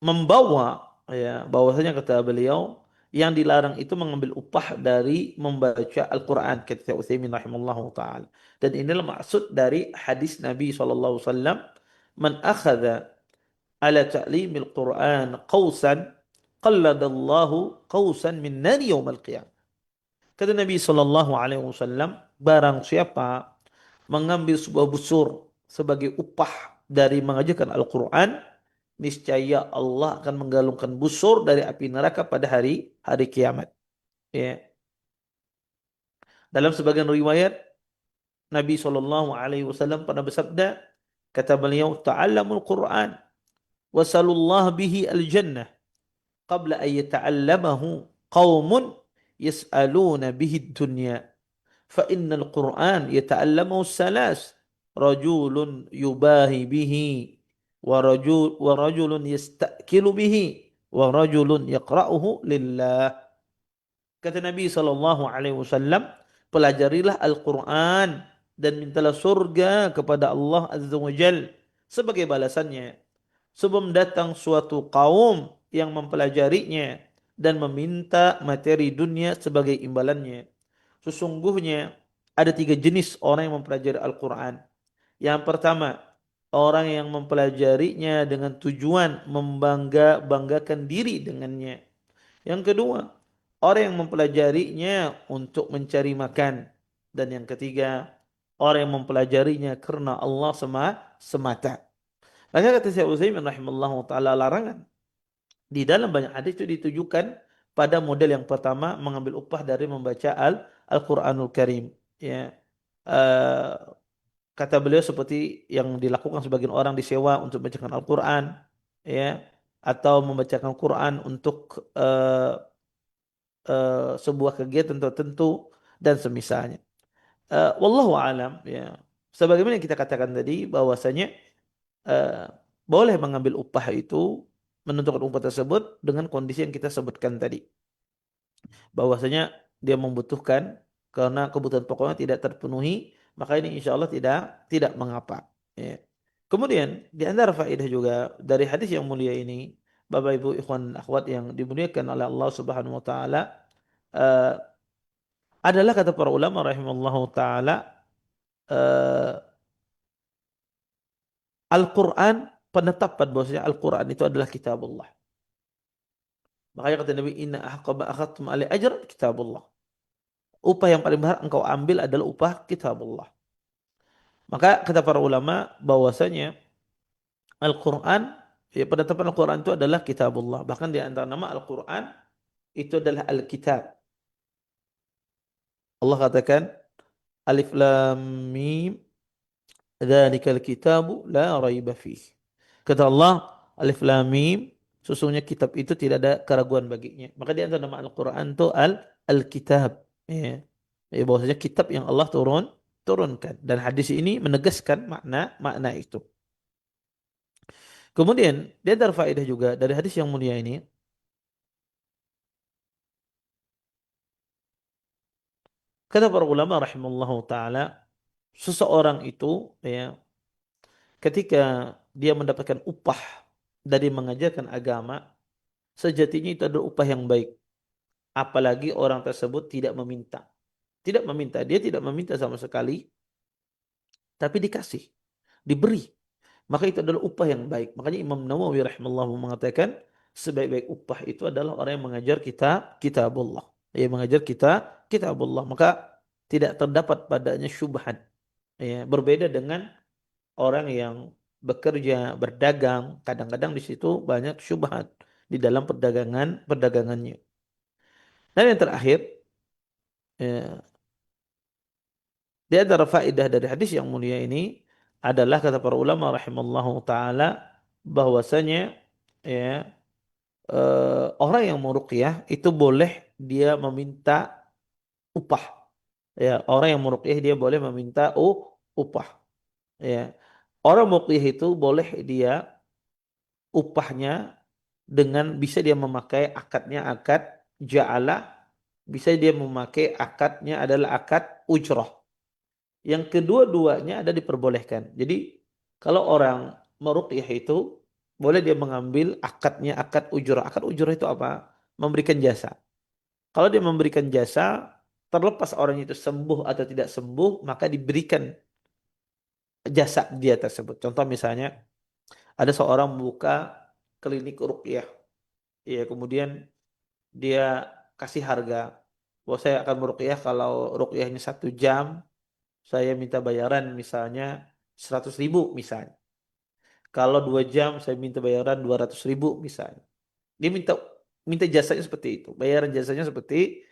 Speaker 3: membawa ya, bahwasanya kata beliau yang dilarang itu mengambil upah dari membaca Al-Quran, kata Utsaimin rahimahullahu taala. Dan inilah maksud dari hadis Nabi SAW, man akhadha ala ta'limil Quran qausan qalladallahu qausan min nari yaumal qiyamah. Kata Nabi SAW, barang siapa mengambil sebuah busur sebagai upah dari mengajarkan Al-Quran, niscaya Allah akan menggalungkan busur dari api neraka pada hari hari kiamat. Ya. Dalam sebagian riwayat, Nabi SAW pernah bersabda, kata beliau, ta'allamul Quran wasalullah bihi al-jannah qabla an yata'allamahu qaumun yas'aluna bihi dunya. فإن القرآن يتعلمه الثلاث رجل يباهي به ورجل يستأكل به ورجل يقرأه لله. Kata Nabi SAW, pelajarilah Al-Quran dan mintalah surga kepada Allah Azza wa Jal sebagai balasannya. Sebelum datang suatu kaum yang mempelajarinya dan meminta materi dunia sebagai imbalannya. Sesungguhnya ada 3 jenis orang yang mempelajari Al-Quran. Yang pertama, orang yang mempelajarinya dengan tujuan membanggakan diri dengannya. Yang kedua, orang yang mempelajarinya untuk mencari makan. Dan yang ketiga, orang yang mempelajarinya karena Allah semata. Maka kata Syekh Utsaimin rahimallahu taala, larangan di dalam banyak hadis itu ditujukan pada model yang pertama, mengambil upah dari membaca Al-Quranul Karim. Ya. Eh, Kata beliau seperti yang dilakukan sebagian orang disewa untuk membacakan Al-Quran, ya, atau membacakan Quran untuk sebuah kegiatan tertentu dan semisalnya. Wallahu alam, ya. Sebagaimana yang kita katakan tadi, bahwasanya eh, boleh mengambil upah itu, menentukan upah tersebut dengan kondisi yang kita sebutkan tadi, bahwasanya dia membutuhkan karena kebutuhan pokoknya tidak terpenuhi, maka ini insya Allah tidak mengapa. Ya. Kemudian di antara faedah juga dari hadis yang mulia ini, Bapak Ibu ikhwan akhwat yang dimuliakan oleh Allah Subhanahu wa taala, eh, adalah kata para ulama rahimallahu taala, eh, Al-Qur'an, penetapan bahwasanya Al-Qur'an itu adalah kitabullah. Makanya kata Nabi, inna ahqaba akhadtum alai ajr kitabullah. Upah yang paling besar engkau ambil adalah upah kitabullah. Maka kata para ulama bahwasanya Al-Quran, ya, penetapan Al-Quran itu adalah kitabullah. Bahkan di antara nama Al-Quran itu adalah Al-Kitab. Allah katakan, Alif Lam Mim, dzalikal kitabu la raiba fih. Kata Allah, Alif Lam Mim, sesungguhnya kitab itu tidak ada keraguan baginya. Maka di antara nama Al-Quran itu Al-Kitab. Ya. Ya, bahwasanya kitab yang Allah turunkan. Dan hadis ini menegaskan makna itu. Kemudian, di antara faedah juga dari hadis yang mulia ini, kata para ulama rahimallahu taala, seseorang itu, ya, ketika dia mendapatkan upah dari mengajarkan agama, sejatinya itu adalah upah yang baik. Apalagi orang tersebut tidak meminta. Tidak meminta, dia tidak meminta sama sekali, tapi dikasih, diberi. Maka itu adalah upah yang baik. Makanya Imam Nawawi rahimahullah mengatakan, sebaik-baik upah itu adalah orang yang mengajar kita kitabullah. Yang mengajar kita kitabullah. Maka tidak terdapat padanya syubhat. Ya, berbeda dengan orang yang bekerja, berdagang, kadang-kadang di situ banyak syubhat di dalam perdagangannya. Dan yang terakhir, ya, di antara faedah dari hadis yang mulia ini adalah kata para ulama rahimallahu taala, bahwasanya, ya, orang yang meruqyah itu boleh dia meminta upah. Ya, orang yang meruqyah dia boleh meminta upah. Ya. Orang muqyah itu boleh dia upahnya dengan bisa dia memakai akadnya akad ja'alah, bisa dia memakai akadnya adalah akad ujrah. Yang kedua-duanya ada diperbolehkan. Jadi kalau orang meruqyah itu boleh dia mengambil akadnya, akad ujrah. Akad ujrah itu apa? Memberikan jasa. Kalau dia memberikan jasa, terlepas orang itu sembuh atau tidak sembuh, maka diberikan jasa dia tersebut. Contoh misalnya, ada seorang membuka klinik ruqyah. Ya, kemudian dia kasih harga. Bahwa saya akan meruqyah kalau ruqyahnya 1 jam, saya minta bayaran misalnya 100.000 misalnya. Kalau 2 jam saya minta bayaran 200.000 misalnya. Dia minta minta jasanya seperti itu. Bayaran jasanya seperti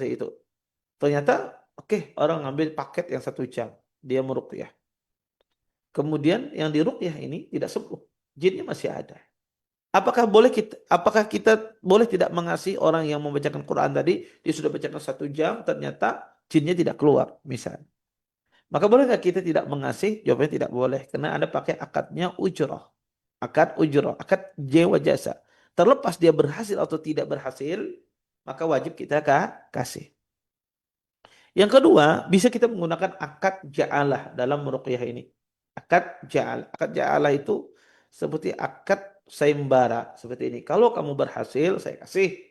Speaker 3: itu. Ternyata oke, orang ngambil paket yang 1 jam. Dia meruqyah. Kemudian yang diruqyah ini tidak sembuh. Jinnya masih ada. Apakah kita boleh tidak mengasihi orang yang membacakan Quran tadi, dia sudah bacakan 1 jam, ternyata jinnya tidak keluar, misalnya. Maka boleh nggak kita tidak mengasihi? Jawabannya tidak boleh, karena Anda pakai akadnya ujrah. Akad ujrah, akad jewa jasa. Terlepas dia berhasil atau tidak berhasil, maka wajib kita kasih. Yang kedua, bisa kita menggunakan akad ja'alah dalam meruqyah ini. Akad ja'alah. Akad ja'alah itu seperti akad sayembara seperti ini. Kalau kamu berhasil, saya kasih.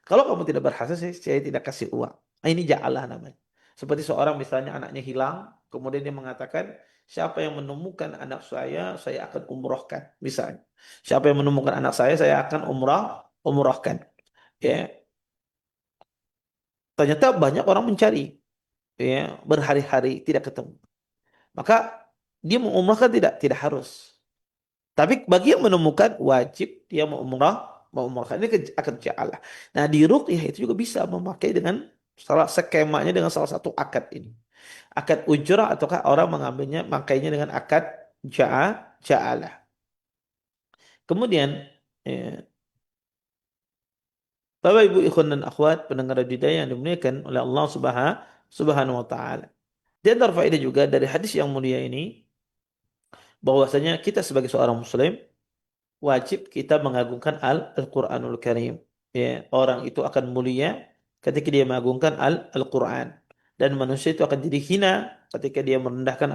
Speaker 3: Kalau kamu tidak berhasil, saya tidak kasih uang. Nah, ini ja'alah namanya. Seperti seorang misalnya anaknya hilang, kemudian dia mengatakan, siapa yang menemukan anak saya akan umrohkan. Misalnya, siapa yang menemukan anak saya akan umrohkan. Ya, ternyata banyak orang mencari, ya, berhari-hari tidak ketemu. Maka dia mau umrah kan tidak harus. Tapi bagi yang menemukan wajib dia mau umrahkan ini akan Allah. Nah, di ruqyah itu juga bisa memakai dengan salah skemanya dengan salah satu akad ini. Akad ujrah ataukah orang mengambilnya makainya dengan akad ja'alah. Kemudian Bapak Ibu ikhwan dan akhwat pendengar hidayah yang dimuliakan oleh Allah Subhanahu wa taala. Di antara faedah juga dari hadis yang mulia ini bahwasanya kita sebagai seorang muslim wajib kita mengagungkan Al-Qur'anul Karim. Ya, orang itu akan mulia ketika dia mengagungkan Al-Qur'an dan manusia itu akan jadi hina ketika dia merendahkan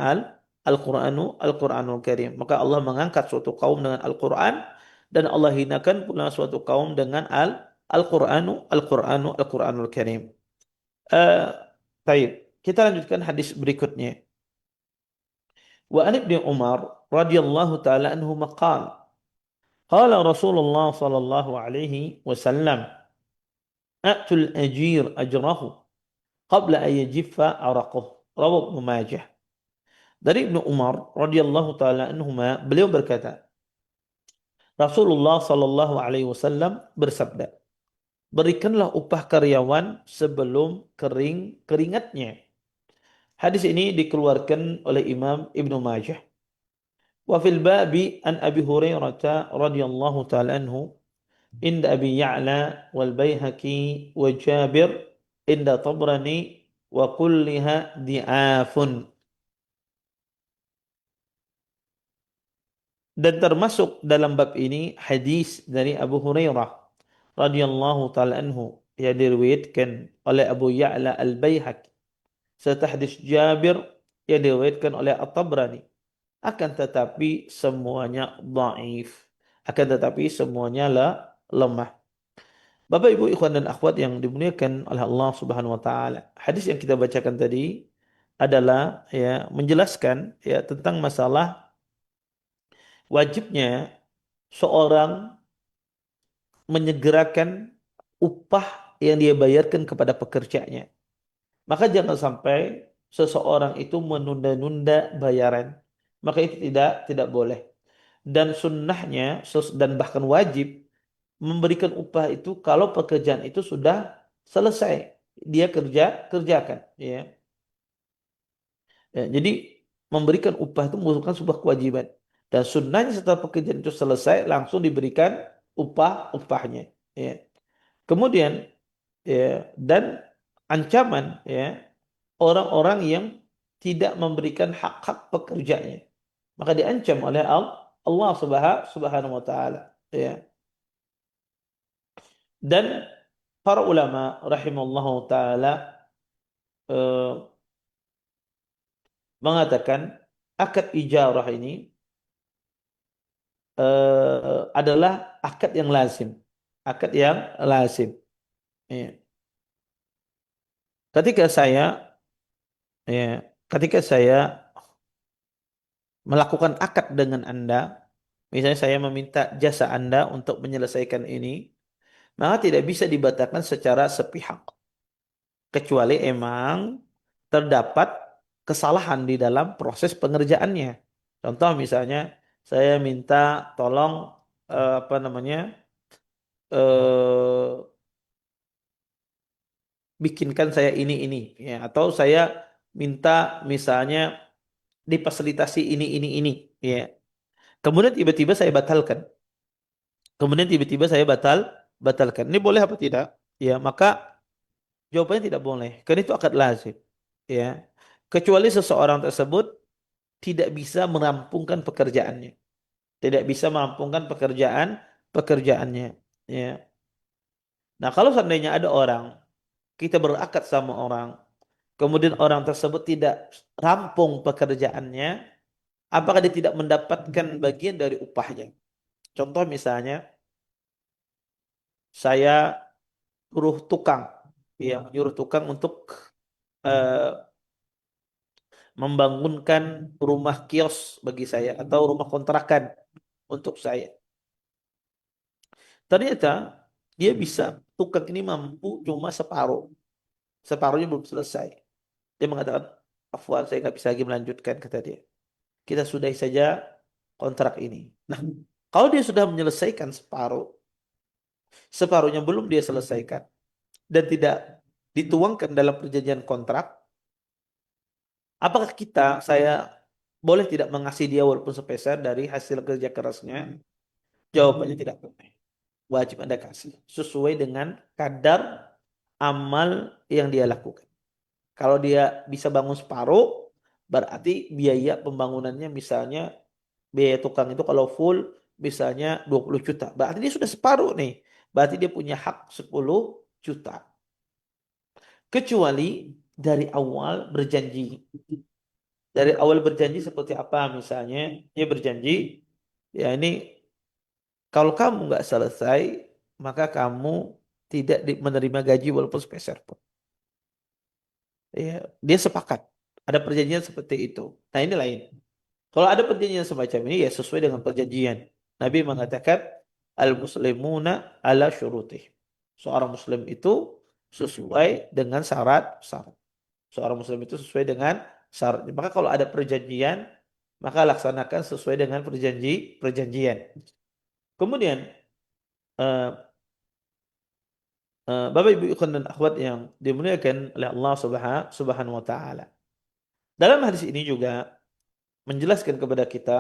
Speaker 3: Al-Qur'anul Karim. Maka Allah mengangkat suatu kaum dengan Al-Qur'an dan Allah hinakan pula suatu kaum dengan Al-Qur'anul Karim. Eh, Baik, kita lanjutkan hadis berikutnya. Wa an Ibnu Umar radhiyallahu taala anhu maqal qala Rasulullah sallallahu alaihi wasallam atul ajir ajrahu qabla an yajiffa araqahu rawahu Ibnu Majah. Dari Ibnu Umar radhiyallahu taala anhuma beliau berkata Rasulullah sallallahu alaihi wasallam bersabda, berikanlah upah karyawan sebelum kering keringatnya. Hadis ini dikeluarkan oleh Imam Ibnu Majah. Wa fil babi an Abi Hurairah radhiyallahu taala anhu inda Abi Ya'la wal Baihaqi wa Jabir inda Tabrani wa kulliha di'afun. Dan termasuk dalam bab ini hadis dari Abu Hurairah radhiyallahu taala anhu yang diriwayatkan oleh Abu Ya'la al-Baihaqi serta hadis Jabir yang diriwayatkan oleh At-Tabrani. Akan tetapi semuanya dhaif. Akan tetapi semuanya lemah. Bapak Ibu ikhwan dan akhwat yang dimuliakan oleh Allah Subhanahu wa taala. Hadis yang kita bacakan tadi adalah ya menjelaskan ya tentang masalah wajibnya seorang menyegerakan upah yang dia bayarkan kepada pekerjanya. Maka jangan sampai seseorang itu menunda-nunda bayaran. Maka itu tidak boleh. Dan sunnahnya dan bahkan wajib memberikan upah itu kalau pekerjaan itu sudah selesai dia kerjakan, ya. Ya, jadi memberikan upah itu merupakan sebuah kewajiban dan sunnahnya setelah pekerjaan itu selesai langsung diberikan upahnya, ya. Kemudian ya, dan ancaman ya orang-orang yang tidak memberikan hak-hak pekerjanya maka diancam oleh Allah Subhanahu wa taala, ya. Dan para ulama rahimallahu taala eh, mengatakan akad ijarah ini adalah akad yang lazim. Akad yang lazim. Ya. Ketika saya ya, ketika saya melakukan akad dengan Anda, misalnya saya meminta jasa Anda untuk menyelesaikan ini, maka tidak bisa dibatalkan secara sepihak. Kecuali emang terdapat kesalahan di dalam proses pengerjaannya. Contoh misalnya saya minta tolong apa namanya eh, bikinkan saya ini ya, atau saya minta misalnya difasilitasi ini ya. Kemudian tiba-tiba saya batalkan. Kemudian tiba-tiba saya batalkan. Ini boleh apa tidak? Ya, maka jawabannya tidak boleh. Karena itu akad lazim. Ya. Kecuali seseorang tersebut tidak bisa merampungkan pekerjaannya. Tidak bisa merampungkan pekerjaannya. Ya. Nah, kalau seandainya ada orang, kita berakad sama orang, kemudian orang tersebut tidak rampung pekerjaannya, apakah dia tidak mendapatkan bagian dari upahnya? Contoh misalnya, saya suruh tukang, ya, nyuruh tukang untuk eh, membangunkan rumah kios bagi saya atau rumah kontrakan untuk saya. Ternyata dia bisa, tukang ini mampu cuma separuh, separuhnya belum selesai. Dia mengatakan, Afwan, saya nggak bisa lagi melanjutkan, kata dia. Kita sudahi saja kontrak ini. Nah, kalau dia sudah menyelesaikan separuh, separuhnya belum dia selesaikan dan tidak dituangkan dalam perjanjian kontrak, apakah saya boleh tidak mengasih dia walaupun sepeser dari hasil kerja kerasnya? Jawabannya tidak boleh. Wajib Anda kasih sesuai dengan kadar amal yang dia lakukan. Kalau dia bisa bangun separuh, berarti biaya pembangunannya misalnya biaya tukang itu kalau full misalnya 20 juta. Berarti dia sudah separuh nih. Berarti dia punya hak 10 juta. Kecuali dari awal berjanji. Dari awal berjanji seperti apa misalnya? Dia berjanji, ya ini kalau kamu nggak selesai, maka kamu tidak menerima gaji walaupun sepeser pun. Ya, dia sepakat. Ada perjanjian seperti itu. Nah ini lain. Kalau ada perjanjian semacam ini ya sesuai dengan perjanjian. Nabi mengatakan al-muslimuna ala syurutih. Seorang muslim itu sesuai dengan syarat-syarat. Seorang muslim itu sesuai dengan syarat. Maka kalau ada perjanjian, maka laksanakan sesuai dengan perjanjian. Kemudian eh, Bapak Ibu ikhwan dan akhwat yang dimuliakan oleh Allah Subhanahu wa taala. Dalam hadis ini juga menjelaskan kepada kita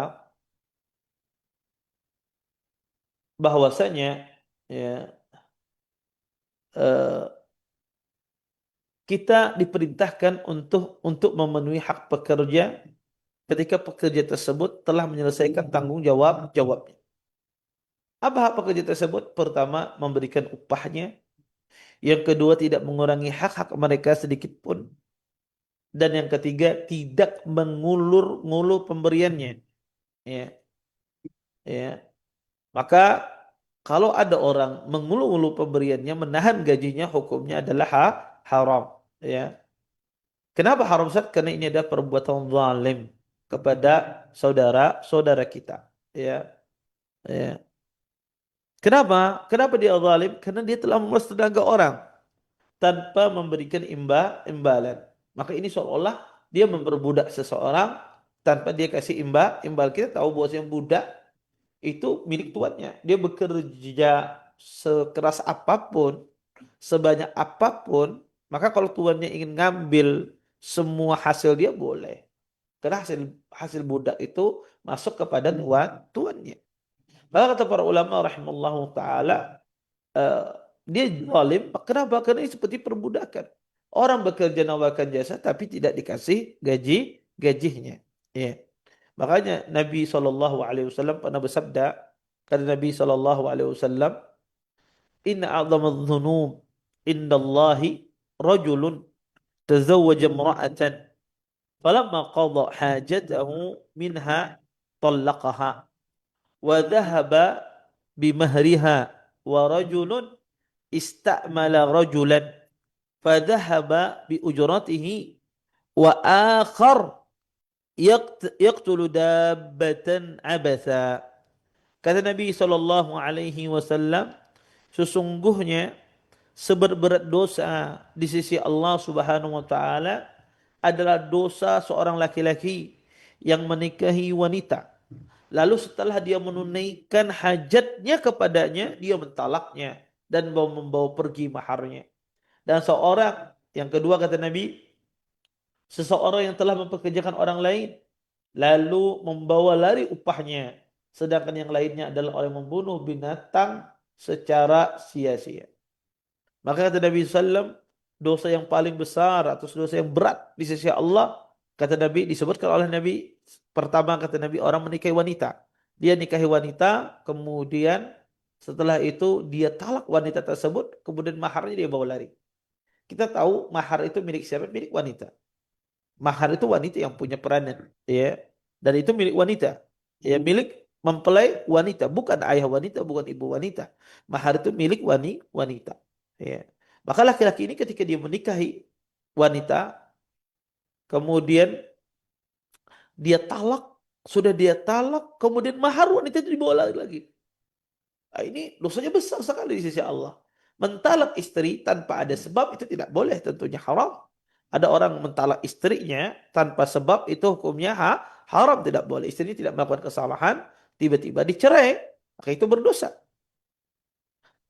Speaker 3: bahwasanya ya eh, kita diperintahkan untuk memenuhi hak pekerja ketika pekerja tersebut telah menyelesaikan tanggung jawabnya. Apa hak pekerja tersebut? Pertama, memberikan upahnya. Yang kedua, tidak mengurangi hak-hak mereka sedikit pun. Dan yang ketiga, tidak mengulur-ngulur pemberiannya. Ya, ya. Maka kalau ada orang mengulur-ngulur pemberiannya, menahan gajinya, hukumnya adalah haram. Ya. Kenapa haram Ustaz? Karena ini adalah perbuatan zalim kepada saudara-saudara kita. Ya. Ya. Kenapa? Kenapa dia zalim? Karena dia telah memeras tenaga orang tanpa memberikan imbalan. Maka ini seolah-olah dia memperbudak seseorang tanpa dia kasih imbal. Kita tahu bahwa yang budak itu milik tuannya. Dia bekerja sekeras apapun, sebanyak apapun, maka kalau tuannya ingin ngambil semua hasil dia boleh. Karena hasil hasil budak itu masuk kepada tuannya. Maka kata para ulama rahimallahu taala, eh, dia zalim. Kenapa? Karena ini seperti perbudakan. Orang bekerja nawarkan jasa tapi tidak dikasih gajinya. Ya. Makanya Nabi SAW pernah bersabda, kata Nabi SAW, Inna a'zama dhunub indallahi rajulun tazawwaja imra'atan falamma qada hajatahu minha طلقها wa dhahaba bimahriha wa rajulun istamala rajulan fadhahaba bi ujratihi wa akhar yaqtulu dabbatan abatha. Kata Nabi sallallahu alaihi wasallam, sesungguhnya seberberat dosa di sisi Allah Subhanahu wa taala adalah dosa seorang laki-laki yang menikahi wanita. Lalu setelah dia menunaikan hajatnya kepadanya, dia mentalaknya dan membawa pergi maharnya. Dan seorang yang kedua kata Nabi, seseorang yang telah mempekerjakan orang lain lalu membawa lari upahnya, sedangkan yang lainnya adalah orang yang membunuh binatang secara sia-sia. Maka kata Nabi SAW, dosa yang paling besar atau dosa yang berat di sisi Allah, kata Nabi, disebutkan oleh Nabi, pertama kata Nabi, orang menikahi wanita. Dia nikahi wanita, kemudian setelah itu dia talak wanita tersebut, kemudian maharnya dia bawa lari. Kita tahu mahar itu milik siapa? Milik wanita. Mahar itu wanita yang punya peranan, ya. Dan itu milik wanita. Ya, milik mempelai wanita, bukan ayah wanita, bukan ibu wanita. Mahar itu milik wanita. Ya. Maka laki-laki ini ketika dia menikahi wanita, kemudian dia talak, sudah dia talak, kemudian mahar wanita itu dibawa lagi. Nah, ini dosanya besar sekali di sisi Allah. Mentalak istri tanpa ada sebab itu tidak boleh, tentunya haram. Ada orang mentalak istrinya tanpa sebab, itu hukumnya haram, tidak boleh. Istrinya tidak melakukan kesalahan, tiba-tiba dicerai, maka itu berdosa.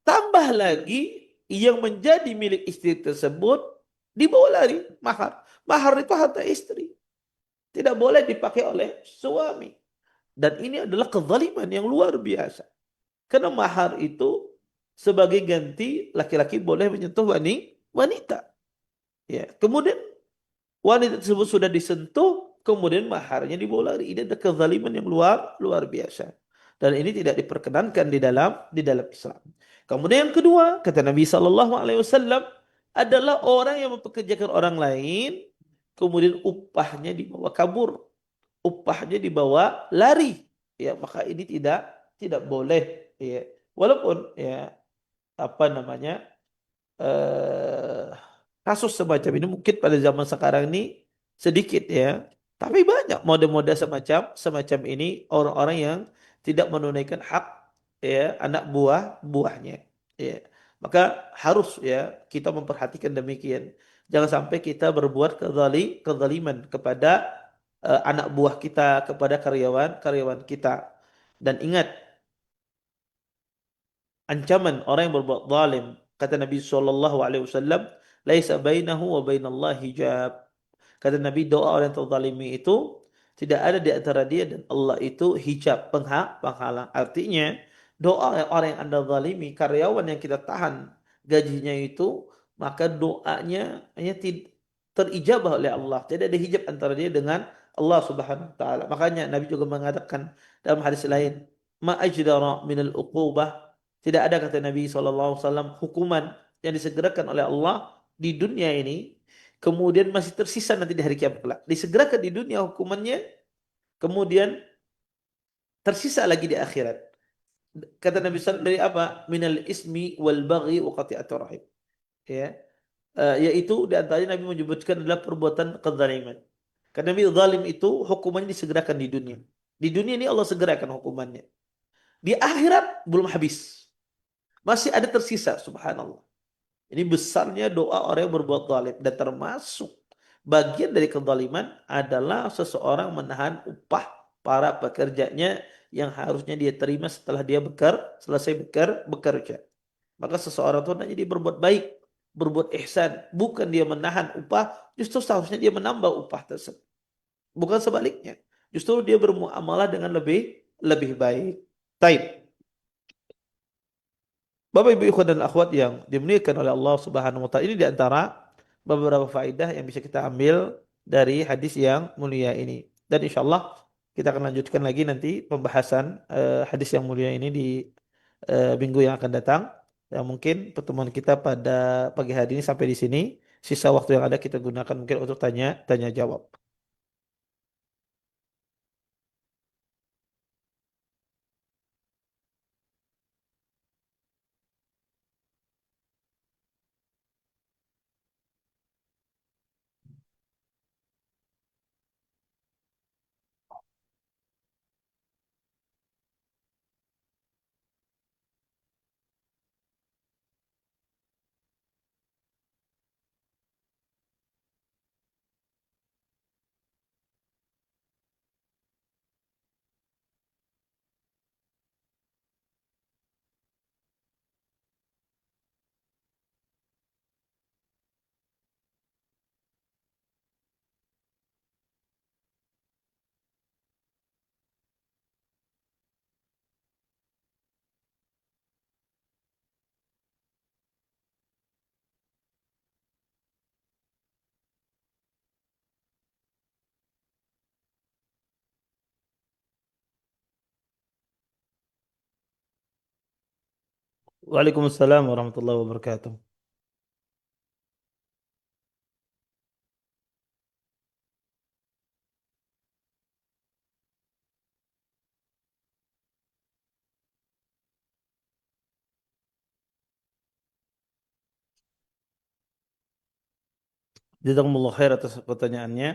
Speaker 3: Tambah lagi yang menjadi milik istri tersebut dibawa lari mahar. Mahar itu harta istri. Tidak boleh dipakai oleh suami. Dan ini adalah kezaliman yang luar biasa. Karena mahar itu sebagai ganti laki-laki boleh menyentuh wanita. Ya, kemudian wanita tersebut sudah disentuh, kemudian maharnya dibawa lari. Ini ada kezaliman yang luar biasa. Dan ini tidak diperkenankan di dalam Islam. Kemudian yang kedua, kata Nabi Sallallahu Alaihi Wasallam, adalah orang yang mempekerjakan orang lain, kemudian upahnya dibawa kabur, upahnya dibawa lari. Ya, maka ini tidak boleh. Ya, walaupun ya apa namanya eh, kasus semacam ini mungkin pada zaman sekarang ini sedikit ya, tapi banyak mode-mode semacam ini, orang-orang yang tidak menunaikan hak ya anak buahnya ya. Maka harus ya kita memperhatikan demikian. Jangan sampai kita berbuat kezaliman kepada anak buah kita, kepada karyawan kita. Dan ingat, ancaman orang yang berbuat zalim, kata Nabi sallallahu alaihi wasallam, laisa bainahu wa bainallahi hijab. Kata Nabi, doa orang yang terzalimi itu tidak ada di antara dia dan Allah itu hijab, penghalang. Artinya, doa orang yang Anda zalimi, karyawan yang kita tahan gajinya itu, maka doanya hanya terijabah oleh Allah. Tidak ada hijab antara dia dengan Allah Subhanahu wa taala. Makanya Nabi juga mengatakan dalam hadis lain, ma ajdara minal uqubah. Tidak ada, kata Nabi SAW, hukuman yang disegerakan oleh Allah di dunia ini, kemudian masih tersisa nanti di hari kiamat kelak. Disegerakan di dunia hukumannya, kemudian tersisa lagi di akhirat. Kata Nabi SAW, dari apa? Minal ismi wal baghi wa qati'atur rahim. Ya. Yaitu di antaranya Nabi menyebutkan adalah perbuatan kezaliman. Karena Nabi zalim itu hukumannya disegerakan di dunia. Di dunia ini Allah segerakan hukumannya. Di akhirat belum habis. Masih ada tersisa, subhanallah. Ini besarnya doa orang yang berbuat zalim. Dan termasuk bagian dari kezaliman adalah seseorang menahan upah para pekerjanya yang harusnya dia terima setelah dia selesai bekerja. Maka seseorang itu hanya dia berbuat baik, berbuat ihsan. Bukan dia menahan upah, justru seharusnya dia menambah upah tersebut. Bukan sebaliknya. Justru dia bermuamalah dengan lebih baik. Taib. Bapak Ibu ikhwan dan akhwat yang dimuliakan oleh Allah Subhanahu wa taala, ini di antara beberapa faedah yang bisa kita ambil dari hadis yang mulia ini. Dan insya Allah kita akan lanjutkan lagi nanti pembahasan hadis yang mulia ini di minggu yang akan datang. Ya, mungkin pertemuan kita pada pagi hari ini sampai di sini. Sisa waktu yang ada kita gunakan mungkin untuk tanya jawab. Waalaikumsalam warahmatullahi wabarakatuh. Jazakumullah khair atas pertanyaannya.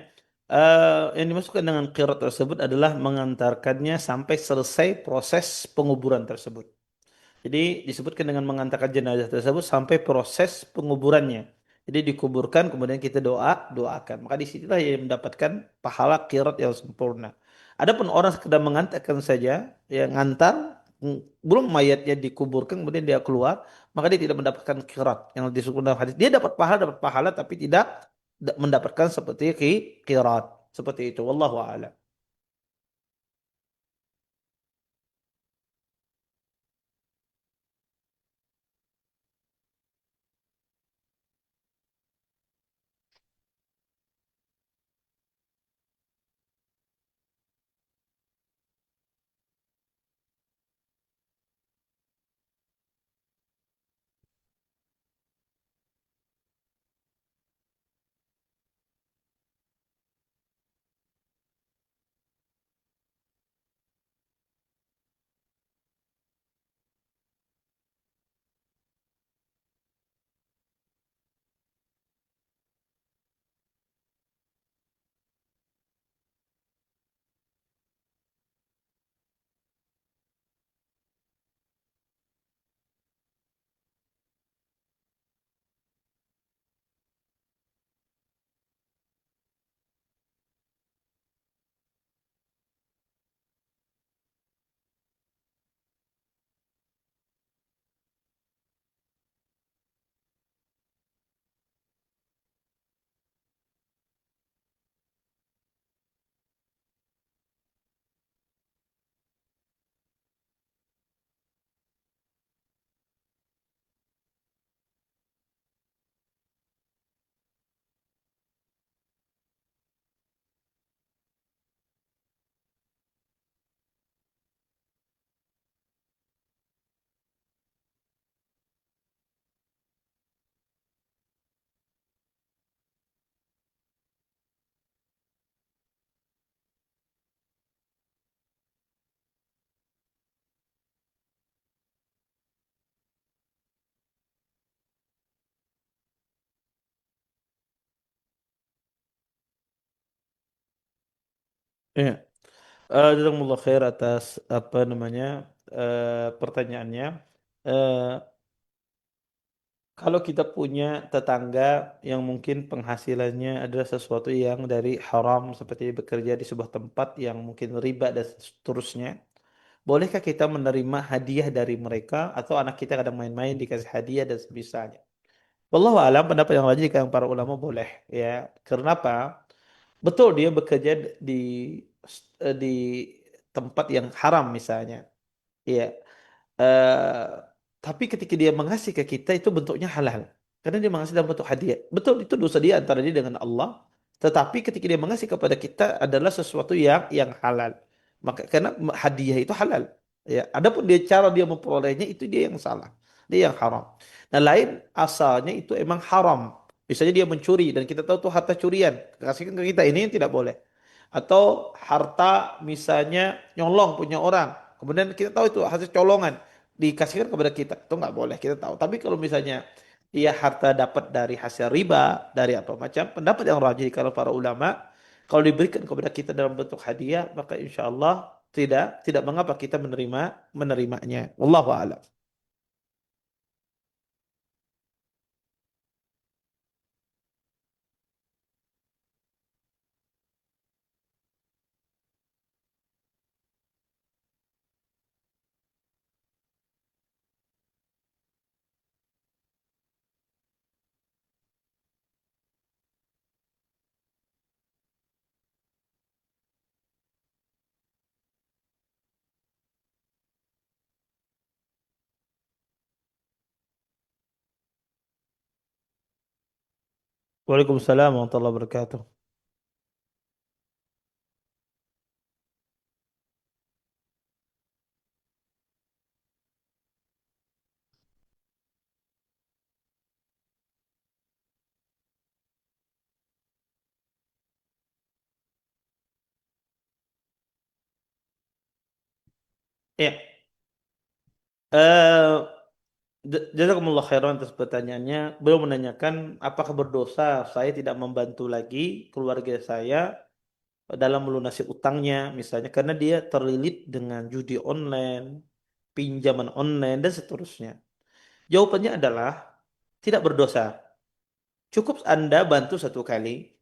Speaker 3: Yang dimaksudkan dengan qirat tersebut adalah mengantarkannya sampai selesai proses penguburan tersebut. Jadi disebutkan dengan mengantarkan jenazah tersebut sampai proses penguburannya. Jadi dikuburkan kemudian kita doakan. Maka disitulah yang mendapatkan pahala qirat yang sempurna. Adapun orang sekedar mengantarkan saja, yang ngantar belum mayatnya dikuburkan kemudian dia keluar, maka dia tidak mendapatkan qirat yang disebut dalam hadis. Dia dapat pahala tapi tidak mendapatkan seperti qirat. Seperti itu. Wallahu a'lam. Iya. Jazakumullah khair atas apa namanya pertanyaannya. Eh, Kalau kita punya tetangga yang mungkin penghasilannya adalah sesuatu yang dari haram seperti bekerja di sebuah tempat yang mungkin riba dan seterusnya, bolehkah kita menerima hadiah dari mereka atau anak kita kadang main-main dikasih hadiah dan semisalnya? Wallahu alam pendapat yang lanjut yang para ulama boleh ya. Karena apa? Betul dia bekerja di tempat yang haram misalnya. Iya. Eh, tapi ketika dia mengasih ke kita itu bentuknya halal. Karena dia mengasih dalam bentuk hadiah. Betul itu dosa dia antara dia dengan Allah. Tetapi ketika dia mengasih kepada kita adalah sesuatu yang halal. Maka karena hadiah itu halal. Ya, adapun dia cara dia memperolehnya itu dia yang salah. Dia yang haram. Nah, lain asalnya itu emang haram. Misalnya dia mencuri dan kita tahu itu harta curian, kasihkan ke kita ini yang tidak boleh. Atau harta misalnya nyolong punya orang, kemudian kita tahu itu hasil colongan dikasihkan kepada kita, itu nggak boleh kita tahu. Tapi kalau misalnya dia harta dapat dari hasil riba, dari apa macam, pendapat yang rajih kalau para ulama, kalau diberikan kepada kita dalam bentuk hadiah, maka insya Allah tidak mengapa kita menerimanya. Wallahu a'lam. Waalaikumsalam warahmatullahi wabarakatuh. Ya. Eh, Jazakumullah khairan atas pertanyaannya. Beliau menanyakan apakah berdosa saya tidak membantu lagi keluarga saya dalam melunasi utangnya misalnya karena dia terlilit dengan judi online, pinjaman online dan seterusnya. Jawabannya adalah tidak berdosa. Cukup Anda bantu satu kali.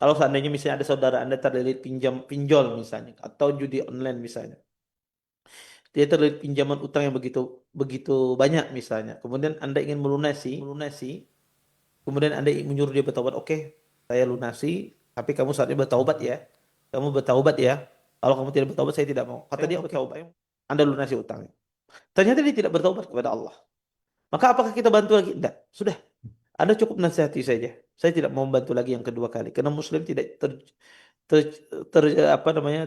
Speaker 3: Kalau seandainya misalnya ada saudara Anda terlilit pinjol misalnya atau judi online misalnya. Dia terlilit pinjaman utang yang begitu begitu banyak misalnya. Kemudian Anda ingin melunasi, kemudian Anda menyuruh dia bertobat. Oke, saya lunasi, tapi kamu saatnya bertaubat ya. Kamu bertaubat ya. Kalau kamu tidak bertaubat, saya tidak mau. Kata dia, oke, Anda lunasi utangnya. Ternyata dia tidak bertaubat kepada Allah. Maka apakah kita bantu lagi? Tidak. Sudah. Anda cukup nasihati saja. Saya tidak mau membantu lagi yang kedua kali. Karena Muslim tidak ter, apa namanya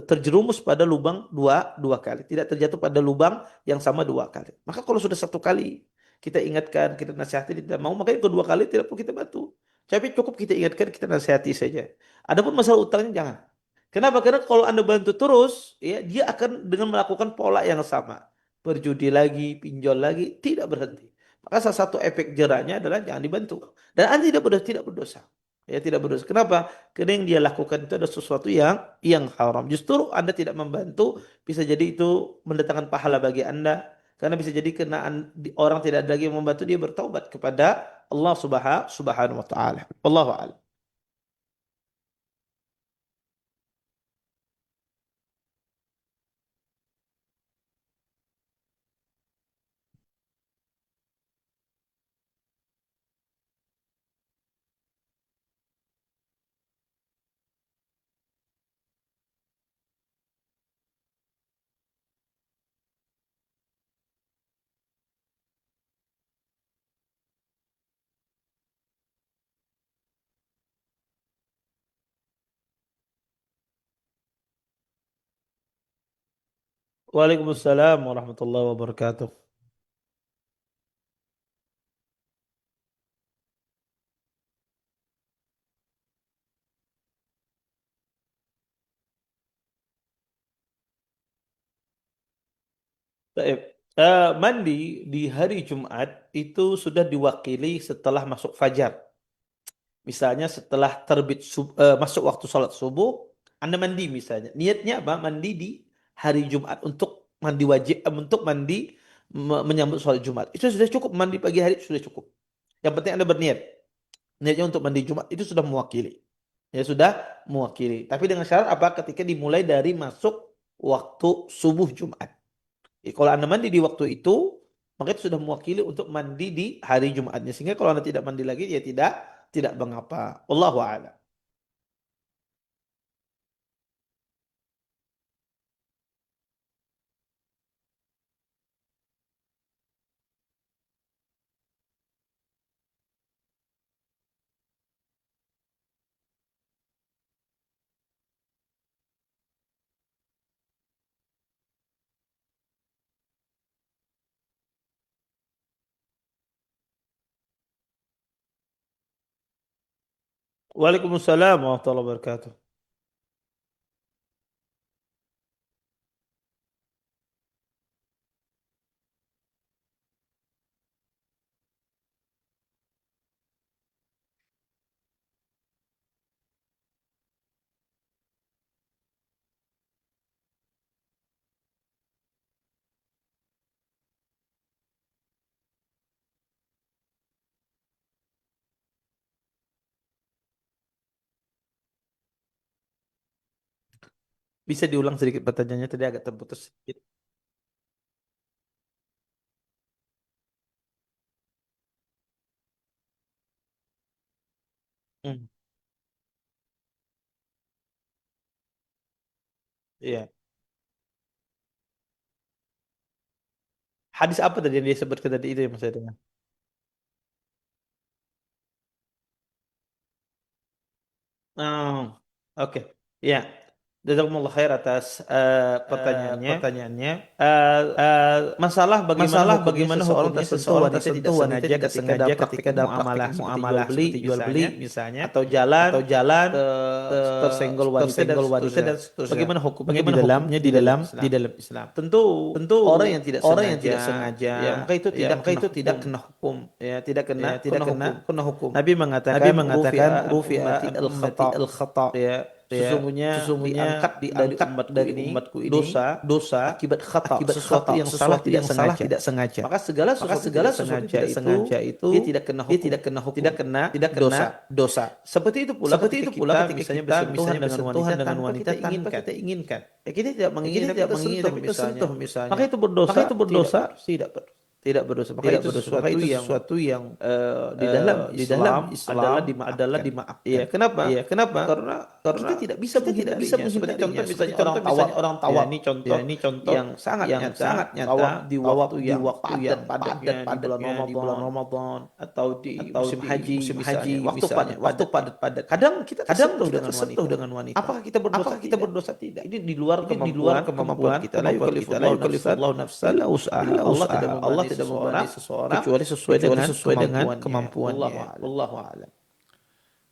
Speaker 3: terjerumus pada lubang dua kali. Tidak terjatuh pada lubang yang sama dua kali. Maka kalau sudah satu kali kita ingatkan, kita nasihati, dia tidak mau, maka yang kedua kali tidak perlu kita bantu. Tapi cukup kita ingatkan, kita nasihati saja. Adapun masalah utangnya jangan. Kenapa? Karena kalau Anda bantu terus, ya dia akan dengan melakukan pola yang sama. Berjudi lagi, pinjol lagi, tidak berhenti. Maka salah satu efek jerahnya adalah jangan dibantu. Dan Anda tidak berdosa. Ya tidak berdosa. Kenapa? Karena yang dia lakukan itu adalah sesuatu yang haram. Justru Anda tidak membantu, bisa jadi itu mendatangkan pahala bagi Anda. Karena bisa jadi karena orang tidak ada lagi yang membantu, dia bertaubat kepada Allah Subhanahu wa taala. Wallahu a'lam. Waalaikumsalam warahmatullahi wabarakatuh. Baik. Mandi di hari Jumat itu sudah diwakili setelah masuk fajar. Misalnya setelah masuk waktu sholat subuh, Anda mandi misalnya. Niatnya apa? Mandi di hari Jumat untuk mandi wajib, untuk mandi menyambut sholat Jumat. Itu sudah cukup. Mandi pagi hari sudah cukup. Yang penting Anda berniat. Niatnya untuk mandi Jumat itu sudah mewakili. Ya sudah mewakili. Tapi dengan syarat apa? Ketika dimulai dari masuk waktu subuh Jumat. Kalau Anda mandi di waktu itu, maka itu sudah mewakili untuk mandi di hari Jumatnya. Sehingga kalau Anda tidak mandi lagi, ya tidak mengapa. Wallahu a'lam. Waalaikumsalam warahmatullahi wabarakatuh. Bisa diulang sedikit pertanyaannya tadi agak terputus sedikit. Hmm, iya. Hadis apa tadi yang dia sebutkan tadi itu yang saya dengar? Oh, oke. Iya. Jazakumullah khair atas pertanyaannya. Masalah bagaimana hukumnya seseorang tersentuh wanita tidak sengaja ketika dalam muamalah jual beli misalnya atau jalan tersenggol wanita dan seterusnya. Bagaimana hukumnya di dalam Islam? Tentu orang yang tidak sengaja, ya, maka itu tidak kena hukum, ya, tidak kena hukum. Nabi mengatakan rufi'at al-khata, ya. Sesungguhnya diangkat dari umatku ini dosa akibat khata, sesuatu yang tidak sengaja. Maka segala sesuatu tidak sengaja itu dia tidak kena hukum, tidak kena dosa. Seperti itu pula ketika kita misalnya bersentuhan dengan wanita tanpa kita inginkan. Ya, kita tidak menginginkan tersentuh misalnya. Maka itu berdosa. Tidak berdosa. Maka itu sesuatu yang di dalam Islam adalah dimaafkan. Iya, kenapa? Karena kita tidak bisa menghindarinya. Seperti contoh misalnya orang tawaf. Ini contoh yang sangat nyata di waktu yang padat di bulan Ramadan atau di musim haji waktu padat. Kadang kita tersentuh dengan wanita. Apakah kita berdosa? Tidak. Ini di luar kemampuan kita. La yukallifullahu nafsan illa wus'aha. Allah tidak membebani seseorang kecuali sesuai dengan kemampuannya. Wallahu a'lam.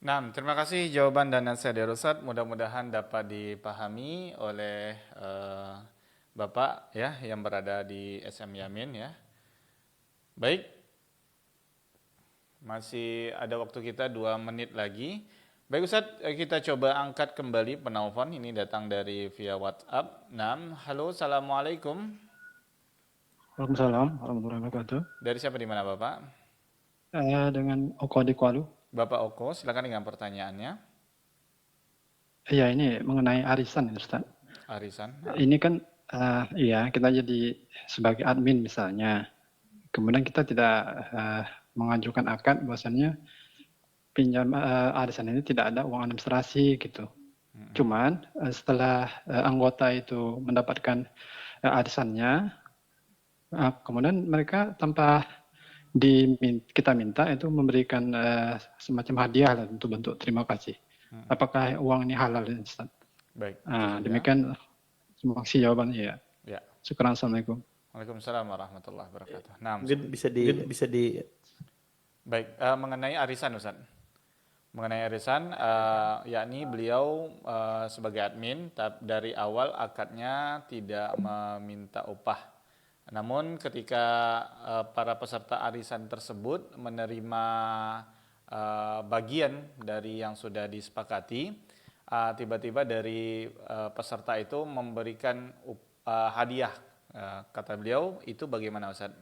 Speaker 2: Nah, terima kasih jawaban dan nasihat dari Ustaz. Mudah-mudahan dapat dipahami oleh Bapak ya yang berada di SM Yamin ya. Baik. Masih ada waktu kita 2 menit lagi. Baik Ustaz, kita coba angkat kembali penelpon. Ini datang dari via WhatsApp. Halo, Assalamualaikum.
Speaker 4: Waalaikumsalam warahmatullahi wabarakatuh.
Speaker 2: Dari siapa di mana Bapak?
Speaker 4: Dengan Oko di Kuala.
Speaker 2: Bapak Oko, silakan dengan pertanyaannya.
Speaker 4: Iya, ini mengenai arisan, Ustaz.
Speaker 2: Arisan.
Speaker 4: Ini kan, kita jadi sebagai admin misalnya. Kemudian kita tidak mengajukan akad, bahwasannya pinjam arisan ini tidak ada uang administrasi gitu. Cuman setelah anggota itu mendapatkan arisannya, kemudian mereka tanpa kita minta itu memberikan semacam hadiah lah untuk bentuk terima kasih. Apakah uang ini halal, Ustaz? Baik. Demikian terima kasih jawabannya ya. Syukran. Assalamualaikum.
Speaker 2: Waalaikumsalam warahmatullahi wabarakatuh. Nah,
Speaker 3: mungkin bisa di
Speaker 2: Baik, mengenai arisan Ustaz. Mengenai arisan, yakni beliau sebagai admin dari awal akadnya tidak meminta upah. Namun ketika para peserta arisan tersebut menerima bagian dari yang sudah disepakati, tiba-tiba dari peserta itu memberikan hadiah. Kata beliau, itu bagaimana Ustaz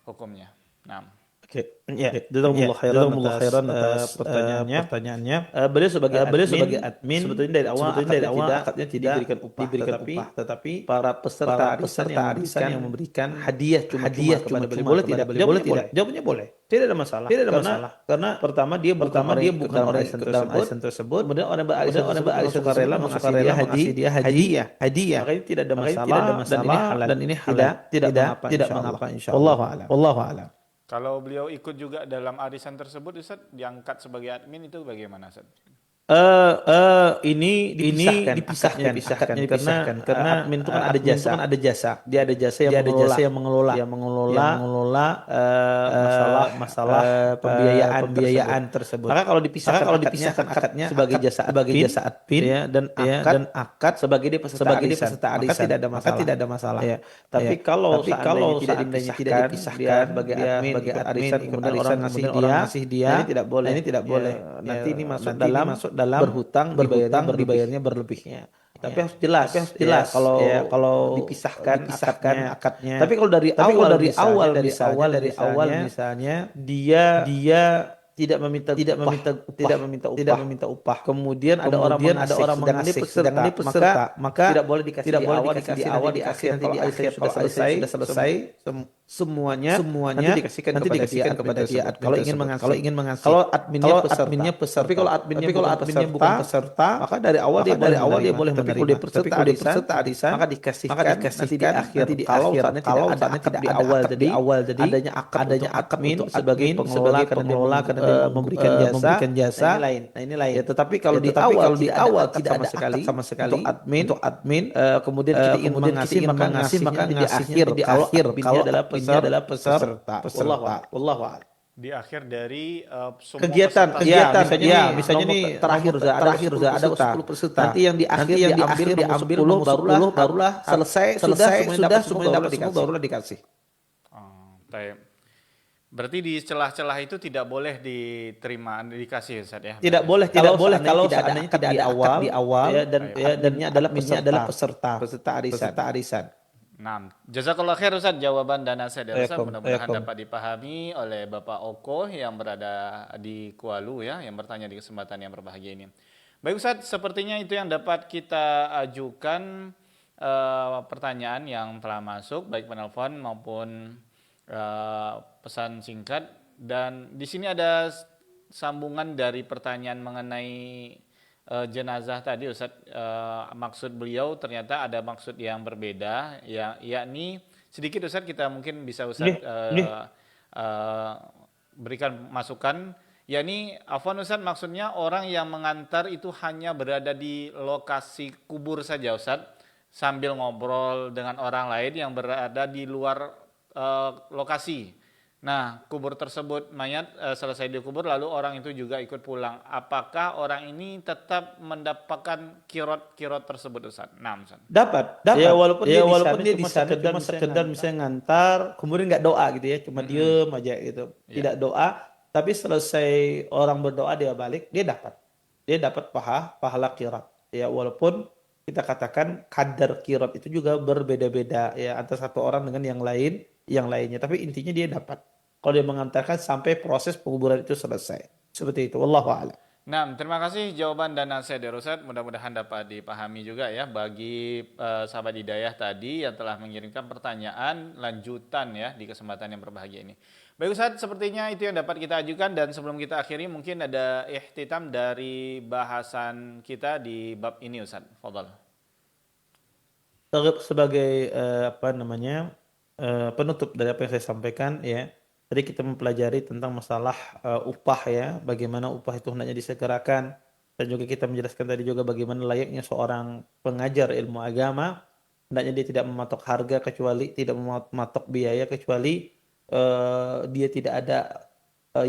Speaker 2: hukumnya? Nah.
Speaker 3: Oke, jazakumullah khairan atas pertanyaannya. Beliau sebagai admin sebetulnya dari awal akadnya tidak diberikan upah, tetapi para peserta arisan yang memberikan hadiah cuma kepada beliau. Boleh tidak? Jawabnya boleh. Tidak ada masalah. Karena pertama dia bukan orang arisan tersebut. Kemudian orang berarisan sukarela mengasih dia hadiah. Makanya tidak ada masalah dan ini halal. Tidak mengapa insyaallah. Wallahu a'lam.
Speaker 2: Kalau beliau ikut juga dalam arisan tersebut, Ustaz, diangkat sebagai admin itu bagaimana, Ustaz?
Speaker 3: Ini dipisahkan karena admin itu kan ada jasa. Dia ada jasa yang mengelola masalah pembiayaan tersebut. Maka kalau dipisahkan akadnya sebagai jasa admin ya, dan akad sebagai dia peserta arisan, maka tidak ada masalah. Ya. Tapi kalau seandainya tidak dipisahkan sebagai admin kemudian orang ngasih dia, ini tidak boleh. Nanti ini masuk dalam berhutang dibayarnya berlebihnya. Tapi harus jelas kalau dipisahkan akadnya. Tapi kalau dari awal misalnya dia tidak meminta upah. Kemudian ada orang mengasih sedangkan dia peserta, maka tidak boleh dikasih di awal, dikasih nanti di akhir. Kalau selesai semuanya
Speaker 1: nanti dikasihkan kepada dia
Speaker 3: kalau ingin mengasih.
Speaker 1: Kalau adminnya peserta.
Speaker 3: Tapi kalau adminnya bukan peserta,
Speaker 1: maka dari awal dia boleh
Speaker 3: Tapi
Speaker 1: menerima.
Speaker 3: kalau dia peserta arisan,
Speaker 1: maka dikasihkan nanti di akhir.
Speaker 3: Kalau
Speaker 1: Kalau
Speaker 3: tidak
Speaker 1: tidak
Speaker 3: di
Speaker 1: ada
Speaker 3: awal,
Speaker 1: akad
Speaker 3: jadi
Speaker 1: di awal, jadi
Speaker 3: adanya akad untuk sebagai pengelola karena dia
Speaker 1: memberikan jasa.
Speaker 3: Nah ini lain.
Speaker 1: Ya, tetapi kalau di awal tidak ada akad sama sekali untuk admin, kemudian kita ingin mengasih, maka ngasihnya di akhir. Kalau adminnya adalah peserta. Wallahu a'lam.
Speaker 2: Di akhir dari semua
Speaker 3: Kegiatan,
Speaker 1: misalnya nih
Speaker 3: terakhir ada 10 peserta.
Speaker 1: Nanti yang di akhir diambil 10 barulah selesai sudah semuanya dapat barulah dikasih.
Speaker 2: Baik. Berarti di celah-celah itu tidak boleh dikasih Ustaz ya?
Speaker 1: Tidak boleh kalau seandainya tidak ada akad di awal ya, dan adminnya adalah peserta arisan.
Speaker 2: Nah, jazakallah khair Ustaz jawaban dan nasihat dari Ustaz, mudah-mudahan dapat dipahami oleh Bapak Oko yang berada di Kualu ya, yang bertanya di kesempatan yang berbahagia ini. Baik Ustaz, sepertinya itu yang dapat kita ajukan pertanyaan yang telah masuk baik penelpon maupun pesan singkat, dan di sini ada sambungan dari pertanyaan mengenai jenazah tadi Ustaz. Maksud beliau ternyata ada maksud yang berbeda ya, yakni sedikit Ustaz kita mungkin bisa Ustaz berikan masukan, yakni afwan Ustaz, maksudnya orang yang mengantar itu hanya berada di lokasi kubur saja Ustaz, sambil ngobrol dengan orang lain yang berada di luar lokasi. Nah, kubur tersebut mayat selesai dikubur lalu orang itu juga ikut pulang. Apakah orang ini tetap mendapatkan kirot tersebut Ustaz? Nah, Ustaz.
Speaker 1: Dapat. Ya walaupun dia di sana cuma sekedar misalnya ngantar, kemudian nggak doa gitu ya, cuma diem aja gitu. Tidak doa, tapi selesai orang berdoa dia balik, dia dapat pahala kirot. Ya walaupun kita katakan kadar kirot itu juga berbeda-beda ya antara satu orang dengan yang lainnya, tapi intinya dia dapat kalau dia mengantarkan sampai proses penguburan itu selesai. Seperti itu. Wallahu a'lam.
Speaker 2: Nah, terima kasih jawaban dan nasihat dari Ustaz. Mudah-mudahan dapat dipahami juga ya bagi sahabat hidayah tadi yang telah mengirimkan pertanyaan lanjutan ya di kesempatan yang berbahagia ini. Baik Ustaz, sepertinya itu yang dapat kita ajukan, dan sebelum kita akhiri mungkin ada ikhtitam dari bahasan kita di bab ini Ustaz. Fadhal.
Speaker 1: Sebagai penutup dari apa yang saya sampaikan ya. Tadi kita mempelajari tentang masalah upah ya, bagaimana upah itu hendaknya disegerakan, dan juga kita menjelaskan tadi juga bagaimana layaknya seorang pengajar ilmu agama, hendaknya dia tidak mematok harga kecuali tidak mematok biaya kecuali dia tidak ada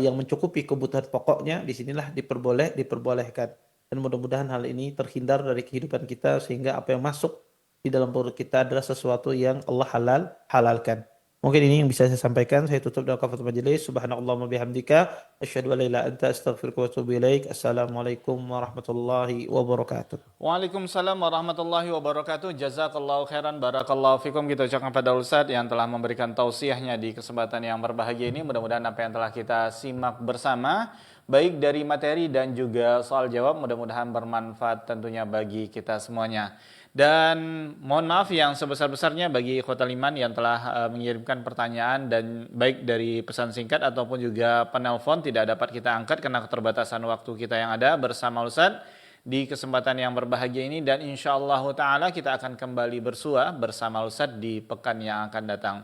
Speaker 1: yang mencukupi kebutuhan pokoknya. Disinilah diperbolehkan, dan mudah-mudahan hal ini terhindar dari kehidupan kita sehingga apa yang masuk di dalam perut kita adalah sesuatu yang Allah halalkan. Mungkin ini yang bisa saya sampaikan. Saya tutup dengan kafaratul majelis. Subhanallahumma bihamdika asyhadu an la ilaha illa anta astaghfiruka wa atubu ilaik. Assalamualaikum warahmatullahi wabarakatuh.
Speaker 2: Waalaikumsalam warahmatullahi wabarakatuh. Jazakallahu khairan, barakallahu fikum. Kita ucapkan pada Ustaz yang telah memberikan tausiahnya di kesempatan yang berbahagia ini. Mudah-mudahan apa yang telah kita simak bersama, baik dari materi dan juga soal jawab, mudah-mudahan bermanfaat tentunya bagi kita semuanya. Dan mohon maaf yang sebesar-besarnya bagi ikhwatal iman yang telah mengirimkan pertanyaan, dan baik dari pesan singkat ataupun juga penelpon tidak dapat kita angkat karena keterbatasan waktu kita yang ada bersama Ustaz di kesempatan yang berbahagia ini. Dan insyaallah ta'ala kita akan kembali bersua bersama Ustaz di pekan yang akan datang.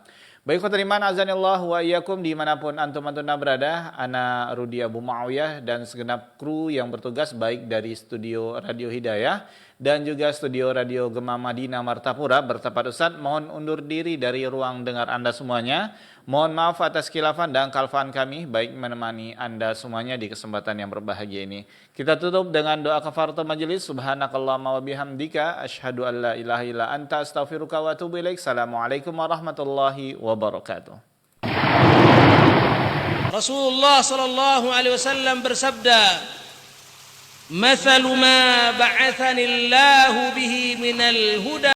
Speaker 2: Baik ikhwatal iman, azanillah wa iyyakum dimanapun antum-antumna berada. Ana Rudi Abu Muawiyah dan segenap kru yang bertugas baik dari studio Radio Hidayah dan juga studio Radio Gema Madinah Martapura bertempat Ustaz mohon undur diri dari ruang dengar Anda semuanya. Mohon maaf atas khilafan dan kalfan kami baik menemani Anda semuanya di kesempatan yang berbahagia ini. Kita tutup dengan doa kafaratul majelis. Subhanakallahumma wa bihamdika asyhadu an la ilaha illa anta astaghfiruka wa atubu ilaik. Assalamualaikum warahmatullahi wabarakatuh.
Speaker 5: Rasulullah sallallahu alaihi wasallam bersabda, "Mathalu ma ba'athani Allahu bihi minal huda